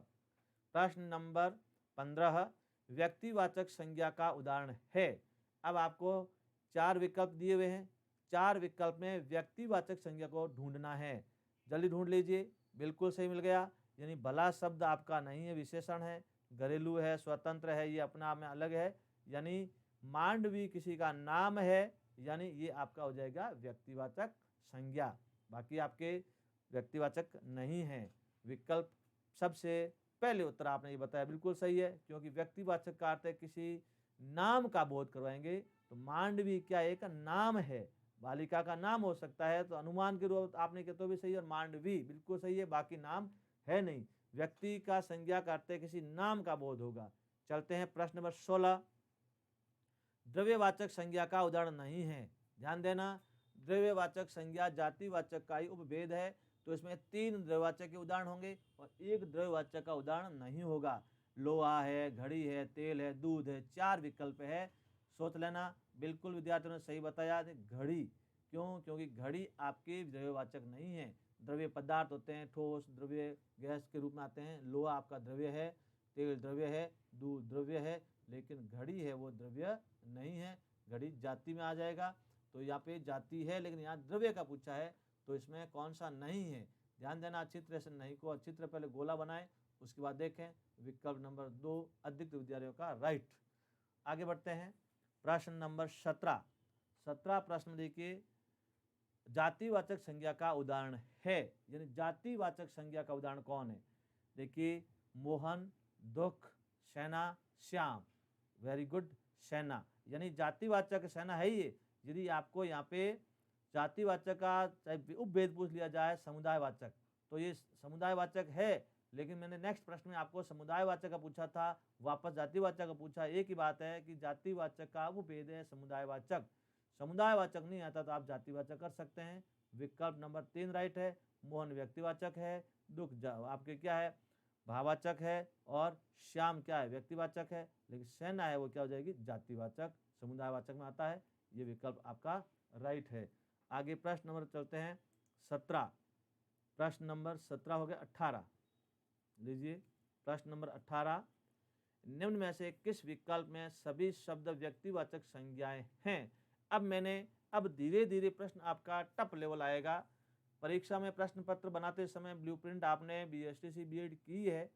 प्रश्न नंबर 15 व्यक्तिवाचक संज्ञा का उदाहरण है। अब आपको 4 विकल्प दिए हुए हैं, 4 विकल्प में व्यक्तिवाचक संज्ञा को ढूंढना है। जल्दी ढूंढ लीजिए। बिल्कुल सही मिल गया, यानी भला शब्द आपका नहीं है, विशेषण है, घरेलू है, स्वतंत्र है, ये अपना आप में अलग है, यानी मांडवी किसी का नाम है, यानी ये आपका हो जाएगा व्यक्तिवाचक संज्ञा। बाकी आपके व्यक्तिवाचक नहीं है। विकल्प सबसे पहले उत्तर आपने ये बताया बिल्कुल सही है, क्योंकि व्यक्तिवाचक का अर्थ है किसी नाम का बोध करवाएंगे। तो मांडवी क्या एक नाम है, बालिका का नाम हो सकता है, तो अनुमान के रूप आपने कहा तो भी सही है, और मांडवी बिल्कुल सही है, बाकी नाम है नहीं। व्यक्ति का संज्ञा का अर्थ है किसी नाम का बोध होगा। चलते हैं प्रश्न नंबर 16। द्रव्यवाचक संज्ञा का उदाहरण नहीं है। ध्यान देना, द्रव्यवाचक संज्ञा जातिवाचक का ही उपभेद है, तो इसमें 3 द्रव्यवाचक के उदाहरण होंगे और 1 द्रव्यवाचक का उदाहरण नहीं होगा। लोहा है, घड़ी है, तेल है, दूध है, 4 विकल्प है। सोच लेना। बिल्कुल विद्यार्थियों ने सही बताया घड़ी। क्यों? क्योंकि घड़ी आपके द्रव्यवाचक नहीं है। द्रव्य पदार्थ होते हैं, ठोस द्रव्य गैस के रूप में आते हैं। लोहा आपका द्रव्य है, तेल द्रव्य है, दूध द्रव्य है, लेकिन घड़ी है वो द्रव्य नहीं है। घड़ी जाति में आ जाएगा। तो यहाँ पे जाति है, लेकिन यहाँ द्रव्य का पूछा है, तो इसमें कौन सा नहीं है। ध्यान देना, अच्छी तरह से नहीं को अच्छी तरह पहले गोला बनाएं, उसके बाद देखें। विकल्प नंबर 2 अधिक विद्यार्थियों का राइट। आगे बढ़ते हैं प्रश्न नंबर 17 प्रश्न देखिए, जातिवाचक संज्ञा का उदाहरण है, यानी जातिवाचक संज्ञा का उदाहरण कौन है। देखिए, मोहन, दुख, सेना, श्याम। वेरी गुड, सेना, यानी जातिवाचक सेना है ये। यदि आपको यहाँ पे जातिवाचक का उपभेद पूछ लिया जाए समुदायवाचक, तो ये समुदायवाचक है, लेकिन मैंने नेक्स्ट प्रश्न में आपको समुदायवाचक का पूछा था, वापस जातिवाचक का पूछा। एक ही बात है कि जातिवाचक का उपभेद है समुदायवाचक। समुदायवाचक नहीं आता तो आप जातिवाचक कर सकते हैं। विकल्प नंबर 3 राइट है। मोहन व्यक्तिवाचक है, दुख आपके क्या है, भाववाचक है, और श्याम क्या है, व्यक्तिवाचक है, लेकिन सेना है वो क्या हो जाएगी, जातिवाचक, समुदायवाचक में आता है। ये विकल्प आपका राइट है। आगे प्रश्न नंबर चलते हैं 17। प्रश्न नंबर 17 हो गया। 18 लीजिए। प्रश्न नंबर 18, निम्न में से किस विकल्प में सभी शब्द व्यक्तिवाचक संज्ञाएं हैं। अब धीरे धीरे प्रश्न आपका टप लेवल आएगा। परीक्षा में प्रश्न पत्र बनाते समय ब्लूप्रिंट आपने BSTC B.Ed की है।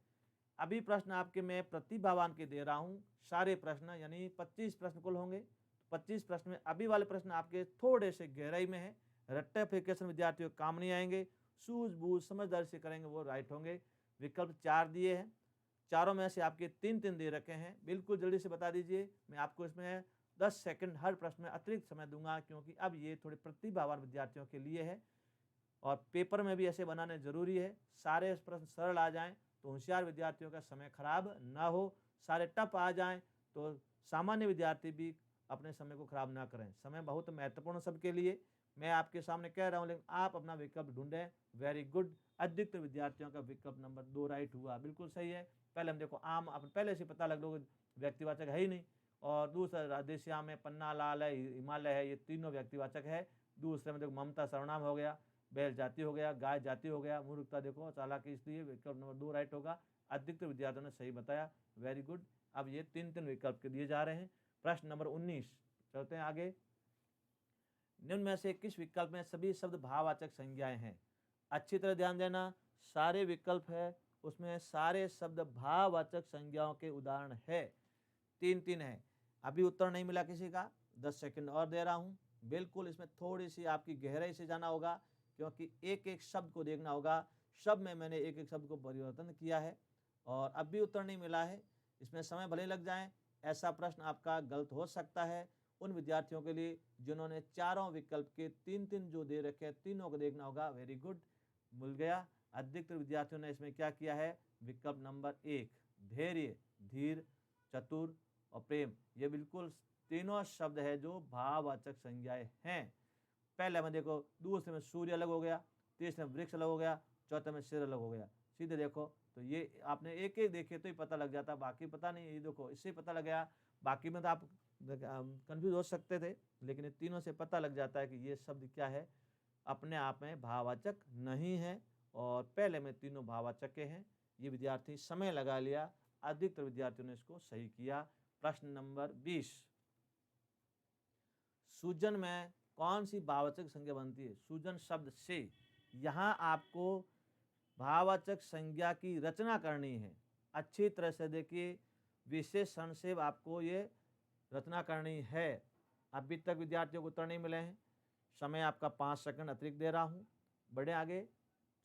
अभी प्रश्न आपके मैं प्रतिभावान के दे रहा हूँ, सारे प्रश्न, यानी 25 प्रश्न कुल होंगे। 25 प्रश्न में अभी वाले प्रश्न आपके थोड़े से गहराई में है, रेक्टिफिकेशन विद्यार्थियों काम नहीं आएंगे, सूझबूझ समझदारी से करेंगे वो राइट होंगे। विकल्प 4 दिए हैं, चारों में से आपके 3-3 दे रखे हैं। बिल्कुल जल्दी से बता दीजिए। मैं आपको इसमें 10 सेकंड हर प्रश्न में अतिरिक्त समय दूंगा, क्योंकि अब ये थोड़े प्रतिभावान विद्यार्थियों के लिए है और पेपर में भी ऐसे बनाने जरूरी है। सारे प्रश्न सरल आ जाएं तो होशियार विद्यार्थियों का समय खराब ना हो, सारे टफ आ जाएं तो सामान्य विद्यार्थी भी अपने समय को खराब ना करें। समय बहुत महत्वपूर्ण सबके लिए, मैं आपके सामने कह रहा हूं, लेकिन आप अपना विकल्प ढूंढें। वेरी गुड, अधिकतर विद्यार्थियों का विकल्प नंबर 2 राइट हुआ, बिल्कुल सही है। पहले हम देखो आम, अपन पहले से पता लग लो व्यक्तिवाचक है ही नहीं। और दूसरा राधेश्याम है, पन्ना लाल है, हिमालय है, ये तीनों व्यक्तिवाचक है। दूसरे में देखो ममता सर्वनाम हो गया, बैल जाति हो गया, गाय जाति हो गया, मूर्खता देखो चालाकी, इसलिए विकल्प नंबर 2 राइट होगा। अधिकतर विद्यार्थियों ने सही बताया, वेरी गुड। अब ये 3-3 विकल्प के दिए जा रहे हैं। प्रश्न नंबर 19 चलते हैं आगे। निम्न में से किस विकल्प में सभी शब्द भाववाचक संज्ञाएं हैं। अच्छी तरह ध्यान देना, सारे विकल्प है उसमें सारे शब्द भाववाचक संज्ञाओं के उदाहरण है। 3-3 है। अभी उत्तर नहीं मिला किसी का, 10 सेकंड और दे रहा हूं। बिल्कुल इसमें थोड़ी सी आपकी गहराई से जाना होगा, क्योंकि एक एक शब्द को देखना होगा। शब्द में मैंने एक एक शब्द को परिवर्तन किया है और अब भी उत्तर नहीं मिला है। इसमें समय भले लग जाए, ऐसा प्रश्न आपका गलत हो सकता है। उन विद्यार्थियों के लिए जिन्होंने चारों विकल्प के 3-3 जो दे रखे हैं, तीनों को देखना होगा। वेरी गुड, मिल गया। अधिकतर विद्यार्थियों ने इसमें क्या किया है, विकल्प नंबर 1 धैर्य, धीर, चतुर और प्रेम, ये बिल्कुल तीनों शब्द है जो भाववाचक संज्ञाएं हैं। पहले में देखो, दूसरे में सूर्य अलग हो गया, तीसरे में वृक्ष अलग हो गया, चौथे में सिर अलग हो गया। सीधे देखो तो ये आपने एक एक देखे तो ही पता लग जाता, बाकी पता नहीं। ये देखो इससे पता लग गया, बाकी में तो आप कंफ्यूज हो सकते थे, लेकिन ये तीनों से पता लग जाता है कि ये शब्द क्या है, अपने आप में भाववाचक नहीं है और पहले में तीनों भाववाचक के हैं। ये विद्यार्थी समय लगा लिया, अधिकतर विद्यार्थियों ने इसको सही किया। प्रश्न नंबर 20, सूजन में कौन सी भाववाचक संज्ञा बनती है? सूजन शब्द से यहाँ आपको भाववाचक संज्ञा की रचना करनी है। अच्छी तरह से देखिए, विशेषण से आपको ये रचना करनी है। अभी तक विद्यार्थियों को उत्तर नहीं मिले हैं, समय आपका 5 सेकंड अतिरिक्त दे रहा हूँ। बढ़े आगे,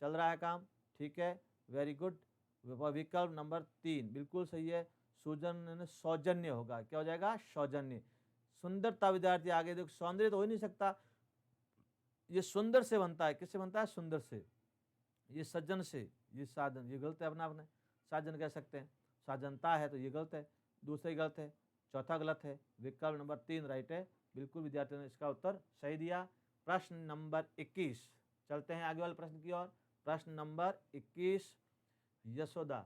चल रहा है काम, ठीक है, वेरी गुड। विकल्प नंबर 3 बिल्कुल सही है। सूजन सौजन्य होगा, क्या हो जाएगा? सौजन्य। सुंदरता विद्यार्थी आगे देखो, सौंदर्य तो हो ही नहीं सकता, ये सुंदर से बनता है। किससे बनता है? सुंदर से। ये सज्जन से, ये साधन, ये गलत है अपना अपने, साधन कह सकते हैं, साधनता है तो ये गलत है, दूसरा ही गलत है, चौथा गलत है। विकल्प नंबर 3 राइट है। बिल्कुल विद्यार्थियों ने इसका उत्तर सही दिया। प्रश्न नंबर 21, चलते हैं आगे वाले प्रश्न की ओर। प्रश्न नंबर 21, यशोदा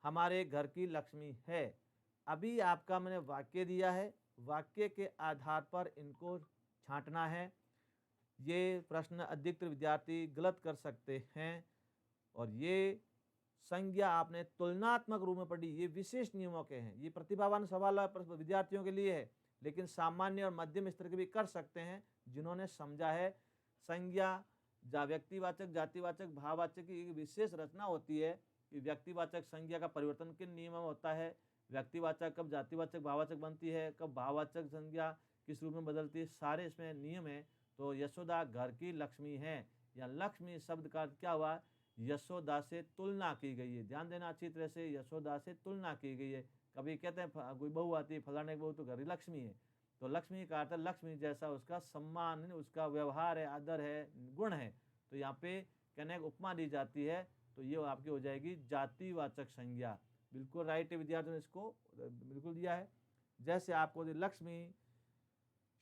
हमारे घर की लक्ष्मी है। अभी आपका मैंने वाक्य दिया है, वाक्य के आधार पर इनको छांटना है। ये प्रश्न अधिकतर विद्यार्थी गलत कर सकते हैं और ये संज्ञा आपने तुलनात्मक रूप में पढ़ी, ये विशेष नियमों के हैं। ये प्रतिभावान सवाल विद्यार्थियों के लिए है, लेकिन सामान्य और मध्यम स्तर के भी कर सकते हैं जिन्होंने समझा है संज्ञा व्यक्तिवाचक, जातिवाचक, भाववाचक की एक विशेष रचना होती है कि व्यक्तिवाचक संज्ञा का परिवर्तन किन नियमों में होता है, व्यक्तिवाचक कब जातिवाचक भाववाचक बनती है, कब भाववाचक संज्ञा किस रूप में बदलती है, सारे इसमें नियम है। तो यशोदा घर की लक्ष्मी है, या लक्ष्मी शब्द का क्या हुआ? यशोदा से तुलना की गई है। ध्यान देना अच्छी तरह से, यशोदा से तुलना की गई है। कभी कहते हैं कोई बहू आती है, फलाने की बहू तो घर की लक्ष्मी है, तो लक्ष्मी का अर्थ लक्ष्मी जैसा उसका सम्मान, उसका व्यवहार है, आदर है, गुण है। तो यहाँ पे कहने की उपमा दी जाती है, तो ये आपकी हो जाएगी जातिवाचक संज्ञा। बिल्कुल राइट है, विद्यार्थियों ने इसको बिल्कुल दिया है। जैसे आपको लक्ष्मी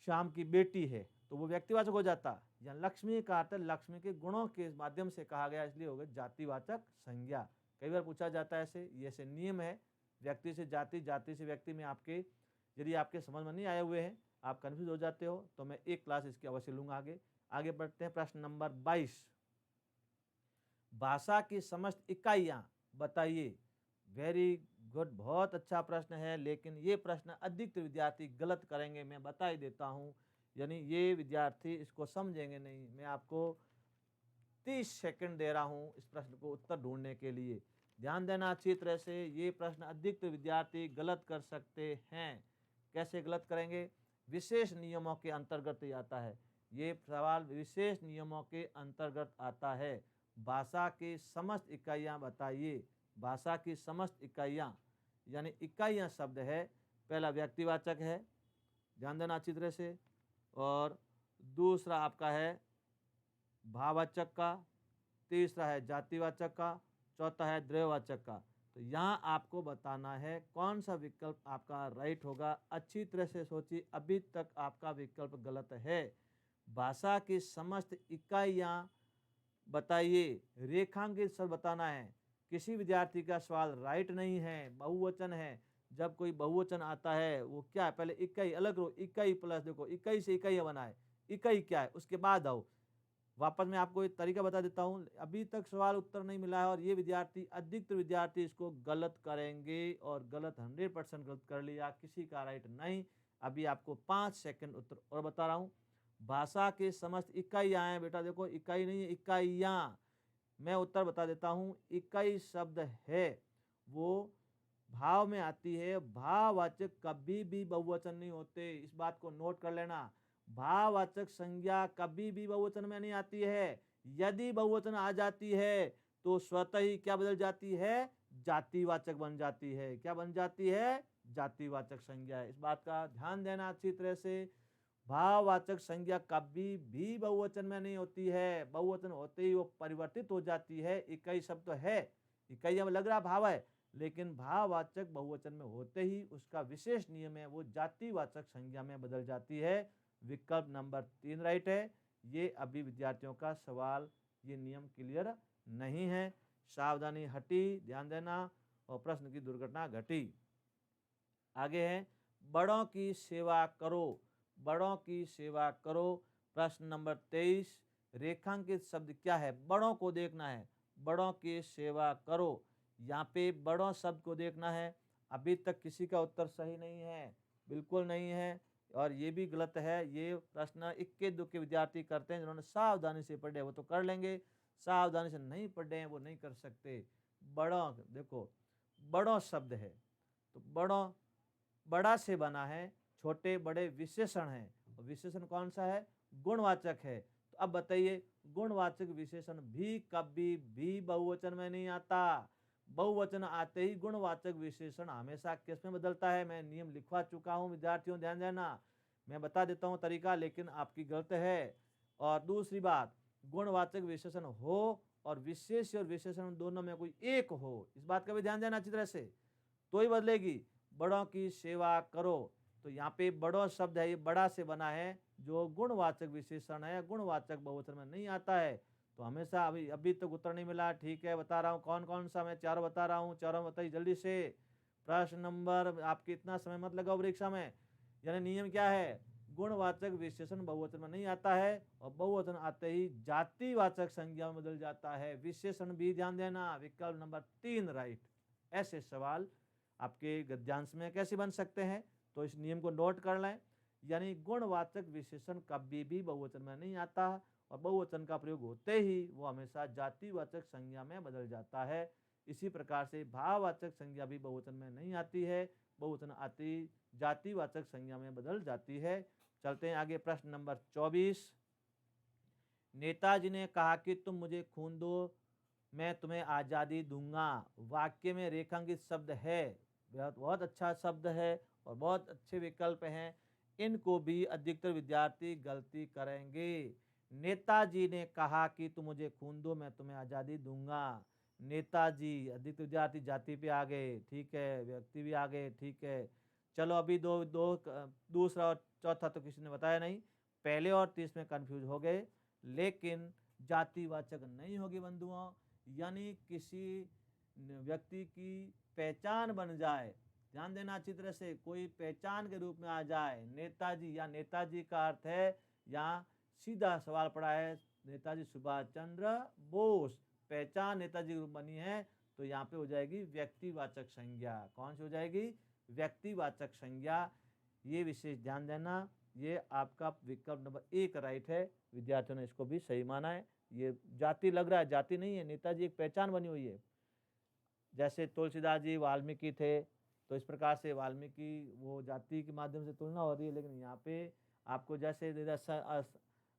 श्याम की बेटी है तो वो व्यक्तिवाचक हो जाता, या लक्ष्मी का अर्थ लक्ष्मी के गुणों के माध्यम से कहा गया, इसलिए हो गया जातिवाचक संज्ञा। कई बार पूछा जाता है ऐसे, ये ऐसे नियम है, व्यक्ति से जाति, जाति से व्यक्ति में आपके यदि आपके समझ में नहीं आए हुए हैं, आप कंफ्यूज हो जाते हो, तो मैं एक क्लास इसकी अवश्य लूंगा। आगे बढ़ते हैं। प्रश्न नंबर 22, भाषा की समस्त इकाइयां बताइए। वेरी गुड, बहुत अच्छा प्रश्न है, लेकिन ये प्रश्न अधिकतर विद्यार्थी गलत करेंगे, मैं बता ही देता हूँ। यानी ये विद्यार्थी इसको समझेंगे नहीं। मैं आपको 30 सेकंड दे रहा हूँ इस प्रश्न को उत्तर ढूंढने के लिए। ध्यान देना अच्छी तरह से, ये प्रश्न अधिकतर विद्यार्थी गलत कर सकते हैं। कैसे गलत करेंगे? विशेष नियमों के अंतर्गत ही आता है ये सवाल, विशेष नियमों के अंतर्गत आता है। भाषा की समस्त इकाइयां बताइए। भाषा की समस्त इकाइयां, यानी इकाइयां शब्द है, पहला व्यक्तिवाचक है, ध्यान देना अच्छी तरह से, और दूसरा आपका है भाववाचक का, तीसरा है जातिवाचक का, चौथा है द्रव्यवाचक का। तो यहाँ आपको बताना है कौन सा विकल्प आपका राइट होगा। अच्छी तरह से सोचिए, अभी तक आपका विकल्प गलत है। भाषा की समस्त इकाइयाँ बताइए, रेखांकित शब्द बताना है। किसी विद्यार्थी का सवाल राइट नहीं है, बहुवचन है। जब कोई बहुवचन आता है वो क्या है? पहले इकाई अलग रो, इकाई प्लस, देखो इकाई से इकाई बनाए, इकाई क्या है उसके बाद आओ। वापस मैं आपको एक तरीका बता देता हूँ, अभी तक सवाल उत्तर नहीं मिला है और ये विद्यार्थी, अधिकतर विद्यार्थी इसको गलत करेंगे और गलत 100% गलत कर लिया, किसी का राइट नहीं। अभी आपको 5 सेकंड उत्तर और बता रहा हूँ। भाषा के समस्त इकाइयाँ हैं बेटा, देखो इकाई नहीं है, इकाइयाँ। मैं उत्तर बता देता हूँ, इकाई शब्द है वो भाव में आती है, भाववाचक कभी भी बहुवचन नहीं होते, इस बात को नोट कर लेना। भाववाचक संज्ञा कभी भी बहुवचन में नहीं आती है। यदि बहुवचन आ जाती है तो स्वतः ही क्या बदल जाती है? जातिवाचक बन जाती है। क्या बन जाती है? जातिवाचक संज्ञा। इस बात का ध्यान देना अच्छी तरह से। भाववाचक संज्ञा कभी भी बहुवचन में नहीं होती है, बहुवचन होते ही वो परिवर्तित हो जाती है। इकाई शब्द तो है, इकाई में लग रहा भाव है, लेकिन भाववाचक बहुवचन में होते ही उसका विशेष नियम है, वो जातिवाचक संज्ञा में बदल जाती है। विकल्प नंबर 3 राइट है। ये अभी विद्यार्थियों का सवाल ये नियम क्लियर नहीं है। सावधानी हटी, ध्यान देना, और प्रश्न की दुर्घटना घटी। आगे है बड़ों की सेवा करो, बड़ों की सेवा करो। प्रश्न नंबर 23, रेखांकित शब्द क्या है? बड़ों को देखना है, बड़ों की सेवा करो। यहाँ पे बड़ों शब्द को देखना है। अभी तक किसी का उत्तर सही नहीं है, बिल्कुल नहीं है, और ये भी गलत है। ये प्रश्न इक्के दुक्के विद्यार्थी करते हैं, जिन्होंने सावधानी से पढ़े वो तो कर लेंगे, सावधानी से नहीं पढ़े हैं वो नहीं कर सकते। बड़ों, देखो बड़ों शब्द है तो बड़ों बड़ा से बना है, छोटे बड़े विशेषण है, और विशेषण कौन सा है? गुणवाचक है। तो अब बताइए, गुणवाचक विशेषण भी कभी भी बहुवचन में नहीं आता। बहुवचन आते ही गुणवाचक विशेषण हमेशा किस में बदलता है? मैं नियम लिखवा चुका हूं विद्यार्थियों, ध्यान देना, मैं बता देता हूं तरीका, लेकिन आपकी गलत है। और दूसरी बात, गुणवाचक विशेषण हो और विशेष और विशेषण दोनों में कोई एक हो, इस बात का भी ध्यान देना अच्छी तरह से, तो ही बदलेगी। बड़ों की सेवा करो, तो यहाँ पे बड़ों शब्द है, ये बड़ा से बना है, जो गुणवाचक विशेषण है, गुणवाचक बहुवचन में नहीं आता है। तो हमेशा अभी तक उत्तर नहीं मिला, ठीक है बता रहा हूँ कौन कौन सा, मैं चारों बता रहा हूँ, चारों बताइए जल्दी से। प्रश्न नंबर, आपके इतना समय मत लगाओ परीक्षा में। यानी नियम क्या है? गुणवाचक विशेषण बहुवचन में नहीं आता है, और बहुवचन आते ही जातिवाचक संज्ञा में बदल जाता है। विशेषण भी ध्यान देना, विकल्प नंबर 3 राइट। ऐसे सवाल आपके गद्यांश में कैसे बन सकते हैं, तो इस नियम को नोट कर लें। यानी गुणवाचक विशेषण कभी भी बहुवचन में नहीं आता, और बहुवचन का प्रयोग होते ही वो हमेशा जातिवाचक संज्ञा में बदल जाता है। इसी प्रकार से भाववाचक संज्ञा भी बहुवचन में नहीं आती है, बहुवचन आती जातिवाचक संज्ञा में बदल जाती है। चलते हैं आगे, प्रश्न नंबर 24, नेताजी ने कहा कि तुम मुझे खून दो, मैं तुम्हें आज़ादी दूंगा। वाक्य में रेखांकित शब्द है, बहुत अच्छा शब्द है, और बहुत अच्छे विकल्प हैं, इनको भी अधिकतर विद्यार्थी गलती करेंगे। नेताजी ने कहा कि तुम मुझे खून दो, मैं तुम्हें आज़ादी दूंगा। नेताजी, अधिकतर विद्यार्थी जाति पे आ गए, ठीक है, व्यक्ति भी आ गए, ठीक है। चलो अभी दूसरा और चौथा तो किसी ने बताया नहीं, पहले और तीसरे में कंफ्यूज हो गए, लेकिन जातिवाचक नहीं होगी बंधुओं। यानी किसी व्यक्ति की पहचान बन जाए, ध्यान देना अच्छी तरह से, कोई पहचान के रूप में आ जाए। नेताजी या नेताजी का अर्थ है, यहाँ सीधा सवाल पड़ा है, नेताजी सुभाष चंद्र बोस, पहचान नेताजी के रूप बनी है, तो यहाँ पे हो जाएगी व्यक्तिवाचक संज्ञा। कौन सी हो जाएगी? व्यक्तिवाचक संज्ञा। ये विशेष ध्यान देना, ये आपका विकल्प नंबर 1 राइट है। विद्यार्थियों ने इसको भी सही माना है। ये जाति लग रहा है, जाति नहीं है, नेताजी एक पहचान बनी हुई है। जैसे तुलसीदास जी वाल्मीकि थे, तो इस प्रकार से वाल्मीकि वो जाति के माध्यम से तुलना हो रही है, लेकिन यहाँ पे आपको जैसे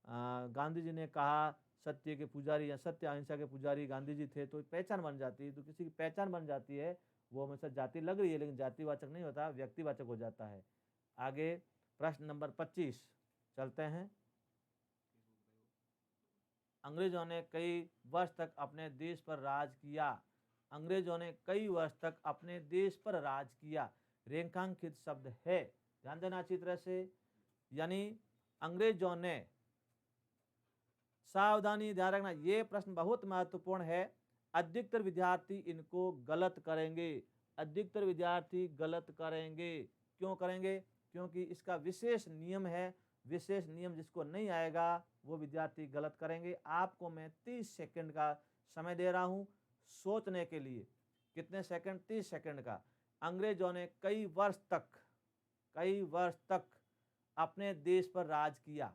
गांधी जी ने कहा सत्य के पुजारी या सत्य अहिंसा के पुजारी गांधी जी थे, तो पहचान बन जाती है। तो किसी की पहचान बन जाती है, वो हमेशा जाति लग रही है, लेकिन जातिवाचक नहीं होता, व्यक्तिवाचक हो जाता है। आगे प्रश्न नंबर 25 चलते हैं। अंग्रेजों ने कई वर्ष तक अपने देश पर राज किया, अंग्रेजों ने कई वर्ष तक अपने देश पर राज किया, रेखांकित शब्द है, ध्यान देना अच्छी तरह से। यानी अंग्रेजों ने, सावधानी ध्यान रखना, ये प्रश्न बहुत महत्वपूर्ण है, अधिकतर विद्यार्थी इनको गलत करेंगे, अधिकतर विद्यार्थी गलत करेंगे। क्यों करेंगे? क्योंकि इसका विशेष नियम है, विशेष नियम जिसको नहीं आएगा वो विद्यार्थी गलत करेंगे। आपको मैं 30 सेकंड का समय दे रहा हूं सोचने के लिए। कितने सेकंड? 30 सेकंड का। अंग्रेजों ने कई वर्ष तक अपने देश पर राज किया।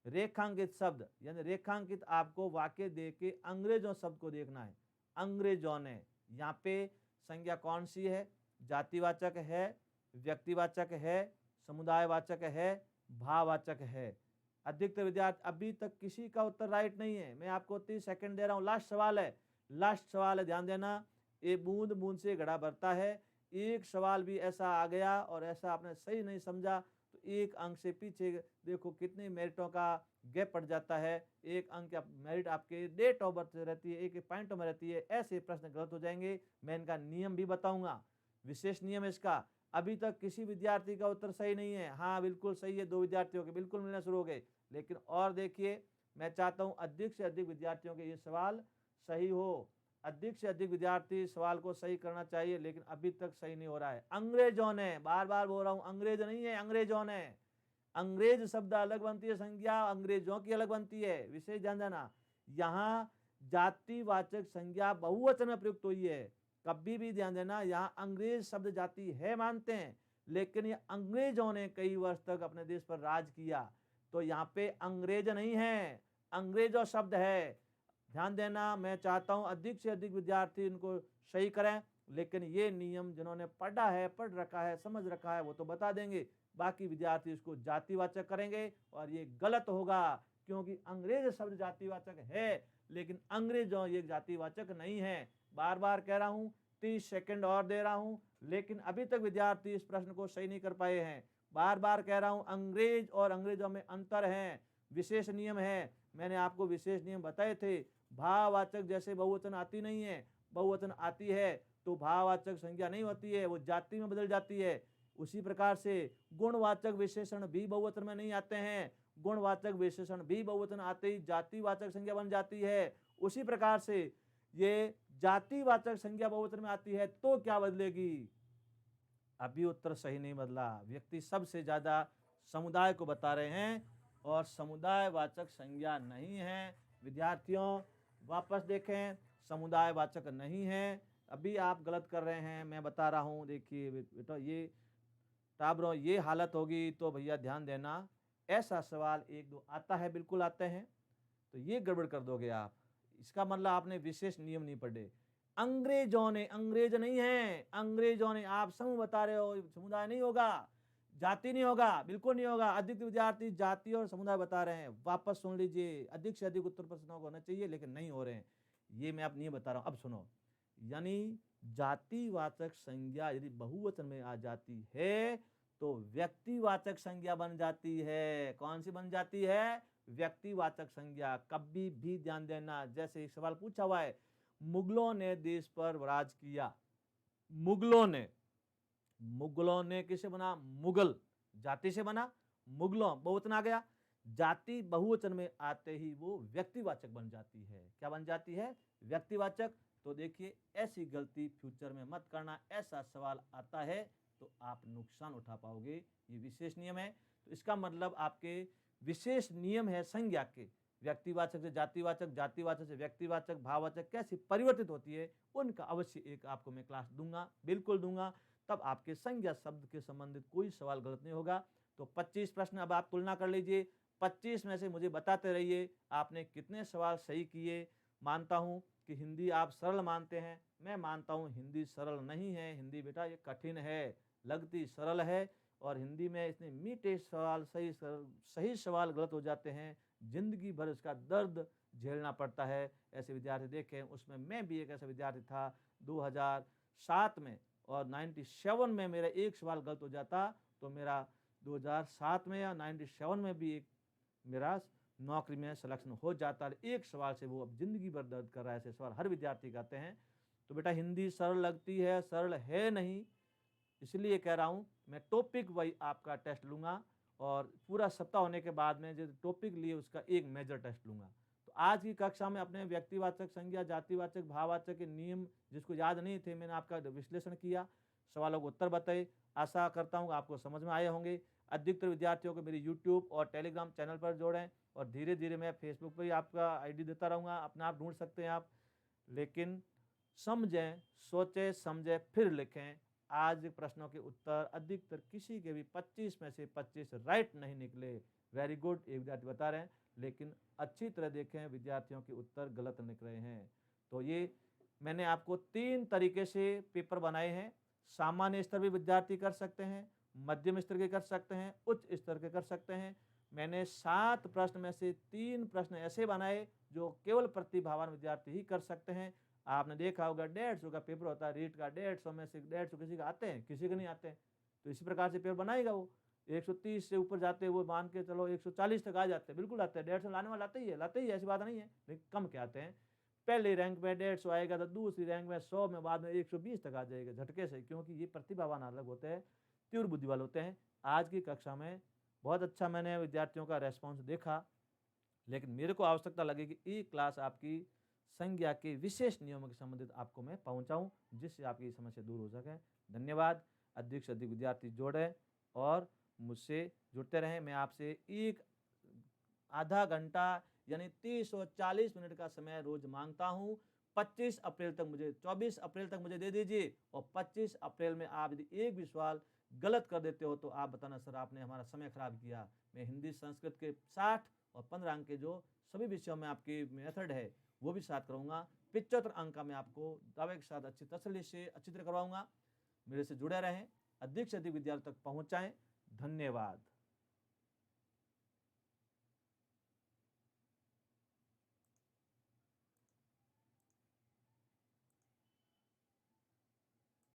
रेखांकित शब्द, यानी रेखांकित आपको वाक्य दे के अंग्रेजों शब्द को देखना है। अंग्रेजों ने, यहाँ पे संज्ञा कौन सी है? जातिवाचक है, व्यक्तिवाचक है, समुदायवाचक है, भाववाचक है। अधिकतर विद्यार्थी, अभी तक किसी का उत्तर राइट नहीं है, मैं आपको 30 सेकंड दे रहा हूँ। लास्ट सवाल है, ध्यान देना। ये बूंद बूंद से घड़ा भरता है, एक सवाल भी ऐसा आ गया और ऐसा आपने सही नहीं समझा तो एक अंक से पीछे देखो कितने मेरिटों का गैप पड़ जाता है। एक अंक का मेरिट आपके डेट ऑफ बर्थ से रहती है, एक पॉइंटों में रहती है। ऐसे प्रश्न गलत हो जाएंगे। मैं इनका नियम भी बताऊंगा, विशेष नियम है इसका। अभी तक किसी विद्यार्थी का उत्तर सही नहीं है। हाँ बिल्कुल सही है, 2 विद्यार्थियों के बिल्कुल मिलना शुरू हो गए। लेकिन और देखिए, मैं चाहता हूं अधिक से अधिक विद्यार्थियों के ये सवाल सही हो, अधिक से अधिक विद्यार्थी सवाल को सही करना चाहिए, लेकिन अभी तक सही नहीं हो रहा है। अंग्रेजों ने, बार बार बोल रहा हूं, अंग्रेज नहीं है, अंग्रेजों ने। अंग्रेज शब्द अलग बनती है संज्ञा, अंग्रेजों की अलग बनती है, विशेष ध्यान देना। यहाँ जातिवाचक संज्ञा बहुवचन में प्रयुक्त हुई है, कभी भी ध्यान देना। यहाँ अंग्रेज शब्द जाति है मानते हैं, लेकिन ये अंग्रेजों ने कई वर्ष तक अपने देश पर राज किया, तो यहाँ पे अंग्रेज नहीं है, अंग्रेजों शब्द है। ध्यान देना, मैं चाहता हूं अधिक से अधिक विद्यार्थी इनको सही करें, लेकिन ये नियम जिन्होंने पढ़ा है, पढ़ रखा है, समझ रखा है, वो तो बता देंगे, बाकी विद्यार्थी इसको जातिवाचक करेंगे और ये गलत होगा, क्योंकि अंग्रेज शब्द जातिवाचक है, लेकिन अंग्रेजों ये जातिवाचक नहीं है। बार बार कह रहा हूं, 30 सेकंड और दे रहा हूं, लेकिन अभी तक विद्यार्थी इस प्रश्न को सही नहीं कर पाए हैं। बार बार कह रहा हूं, अंग्रेज और अंग्रेजों में अंतर है, विशेष नियम है, मैंने आपको विशेष नियम बताए थे। भाववाचक जैसे बहुवचन आती नहीं है, बहुवचन आती है तो भाववाचक संज्ञा नहीं होती है, वो जाति में बदल जाती है। उसी प्रकार से गुणवाचक विशेषण भी बहुवचन में नहीं आते हैं, गुणवाचक विशेषण भी बहुवचन आते ही जातिवाचक संज्ञा बन जाती है। उसी प्रकार से ये जातिवाचक संज्ञा बहुवचन में आती है तो क्या बदलेगी? अभी उत्तर सही नहीं बदला। व्यक्ति सबसे ज्यादा समुदाय को बता रहे हैं और समुदायवाचक संज्ञा नहीं है। विद्यार्थियों वापस देखें, समुदायवाचक नहीं है, अभी आप गलत कर रहे हैं, मैं बता रहा हूं। देखिए बेटा, ये टाबरों ये हालत होगी तो भैया ध्यान देना, ऐसा सवाल 1-2 आता है, बिल्कुल आते हैं, तो ये गड़बड़ कर दोगे आप। इसका मतलब आपने विशेष नियम नहीं पढ़े। अंग्रेजों ने, अंग्रेज नहीं है, अंग्रेजों ने, आप समूह बता रहे हो, समुदाय नहीं होगा, जाति नहीं होगा, बिल्कुल नहीं होगा। अधिक विद्यार्थी जाति और समुदाय बता रहे हैं, वापस सुन लीजिए। अधिक से अधिक उत्तर प्रश्नों को होना चाहिए, लेकिन नहीं हो रहे हैं, ये मैं अब नहीं बता रहा हूं। अब सुनो, यानी जातिवाचक संज्ञा यदि बहुवचन में आ जाती है तो व्यक्तिवाचक संज्ञा बन जाती है। कौन सी बन जाती है? व्यक्तिवाचक संज्ञा। कभी भी ध्यान देना, जैसे एक सवाल पूछा हुआ है, मुगलों ने देश पर राज किया, मुगलों ने किसे बना? मुगल, जाति से बना, मुगलों बहुवचन आ गया, जाति बहुवचन में आते ही वो व्यक्तिवाचक बन जाती है। क्या बन जाती है? व्यक्तिवाचक। तो देखिए, ऐसी गलती फ्यूचर में मत करना, ऐसा सवाल आता है तो आप नुकसान उठा पाओगे। ये विशेष नियम है, तो इसका मतलब आपके विशेष नियम है संज्ञा के, व्यक्तिवाचक से जातिवाचक, जातिवाचक से व्यक्तिवाचक, भाववाचक कैसे परिवर्तित होती है, उनका अवश्य एक आपको मैं क्लास दूंगा, बिल्कुल दूंगा। तब आपके संज्ञा शब्द के संबंधित कोई सवाल गलत नहीं होगा। तो 25 प्रश्न अब आप तुलना कर लीजिए, 25 में से मुझे बताते रहिए आपने कितने सवाल सही किए। मानता हूं कि हिंदी आप सरल मानते हैं, मैं मानता हूं हिंदी सरल नहीं है। हिंदी बेटा ये कठिन है, लगती सरल है, और हिंदी में इतने मीठे सवाल, सही सवाल गलत हो जाते हैं, जिंदगी भर इसका दर्द झेलना पड़ता है। ऐसे विद्यार्थी देखें, उसमें मैं भी एक ऐसा विद्यार्थी था 2007 में, और 97 में मेरा एक सवाल गलत हो जाता तो मेरा 2007 में या 97 में भी एक मेरा नौकरी में सिलेक्शन हो जाता। एक सवाल से वो अब जिंदगी भर दर्द कर रहा है। ऐसे सवाल हर विद्यार्थी कहते हैं। तो बेटा हिंदी सरल लगती है, सरल है नहीं, इसलिए कह रहा हूं मैं टॉपिक वाइज आपका टेस्ट लूंगा, और पूरा सप्ताह होने के बाद में जो टॉपिक लिए उसका एक मेजर टेस्ट लूंगा। तो आज की कक्षा में अपने व्यक्तिवाचक संज्ञा, जातिवाचक, भाववाचक के नियम जिसको याद नहीं थे, मैंने आपका विश्लेषण किया, सवालों को उत्तर बताए। आशा करता हूँ आपको समझ में आए होंगे। अधिकतर विद्यार्थियों को मेरी यूट्यूब और टेलीग्राम चैनल पर जोड़ें, और धीरे धीरे मैं फेसबुक पर ही आपका आईडी देता रहूँगा, अपने आप ढूंढ सकते हैं आप। लेकिन समझें, सोचें, समझें, फिर लिखें। आज प्रश्नों के उत्तर अधिकतर किसी के भी 25 में से 25 राइट नहीं निकले। वेरी गुड, एक विद्यार्थी बता रहे हैं, लेकिन अच्छी तरह देखें, विद्यार्थियों के उत्तर गलत निकले हैं। तो ये मैंने आपको 3 तरीके से पेपर बनाए हैं। सामान्य स्तर भी विद्यार्थी कर सकते हैं, मध्यम स्तर के कर सकते हैं, उच्च स्तर के कर सकते हैं। मैंने 7 प्रश्न में से 3 प्रश्न ऐसे बनाए जो केवल प्रतिभावान विद्यार्थी ही कर सकते हैं। आपने देखा होगा 150 का पेपर होता है, रीट का 150 में से 150 किसी का आते हैं, किसी के नहीं आते हैं। तो इसी प्रकार से पेपर बनाएगा वो। 130 से ऊपर जाते हैं वो, मान के चलो 140 तक आ जाते हैं, बिल्कुल आते हैं। 150 लाने वाला लाते ही है, ऐसी बात नहीं है, लेकिन कम के आते हैं। पहले रैंक में 150 आएगा तो दूसरी रैंक में 100 में, बाद में 120 तक आ जाएगा झटके से, क्योंकि ये प्रतिभावान अलग होते हैं, तीव्र बुद्धि वाले होते हैं। आज की कक्षा में बहुत अच्छा मैंने विद्यार्थियों का रेस्पॉन्स देखा, लेकिन मेरे को आवश्यकता लगी कि ये क्लास आपकी संज्ञा के विशेष नियमों के संबंधित आपको मैं पहुंचाऊं, जिससे आपकी ये समस्या दूर हो सके। धन्यवाद। अधिक से अधिक विद्यार्थी जोड़ें और मुझसे जुड़ते रहें। मैं आपसे एक आधा घंटा यानी 30 और 40 मिनट का समय रोज मांगता हूँ। 25 अप्रैल तक मुझे 24 अप्रैल तक मुझे दे दीजिए, और 25 अप्रैल में आप यदि एक भी सवाल गलत कर देते हो तो आप बताना सर आपने हमारा समय खराब किया। मैं हिंदी संस्कृत के 60 और 15 अंक के जो सभी विषयों में आपकी मेथड है वो भी साथ करूँगा। 75 अंक का मैं आपको दावे के साथ अच्छी तसल्ली से अच्छी तरह करवाऊँगा। मेरे से जुड़े रहें, अधिक से अधिक विद्यार्थियों तक पहुँचाएँ। धन्यवाद।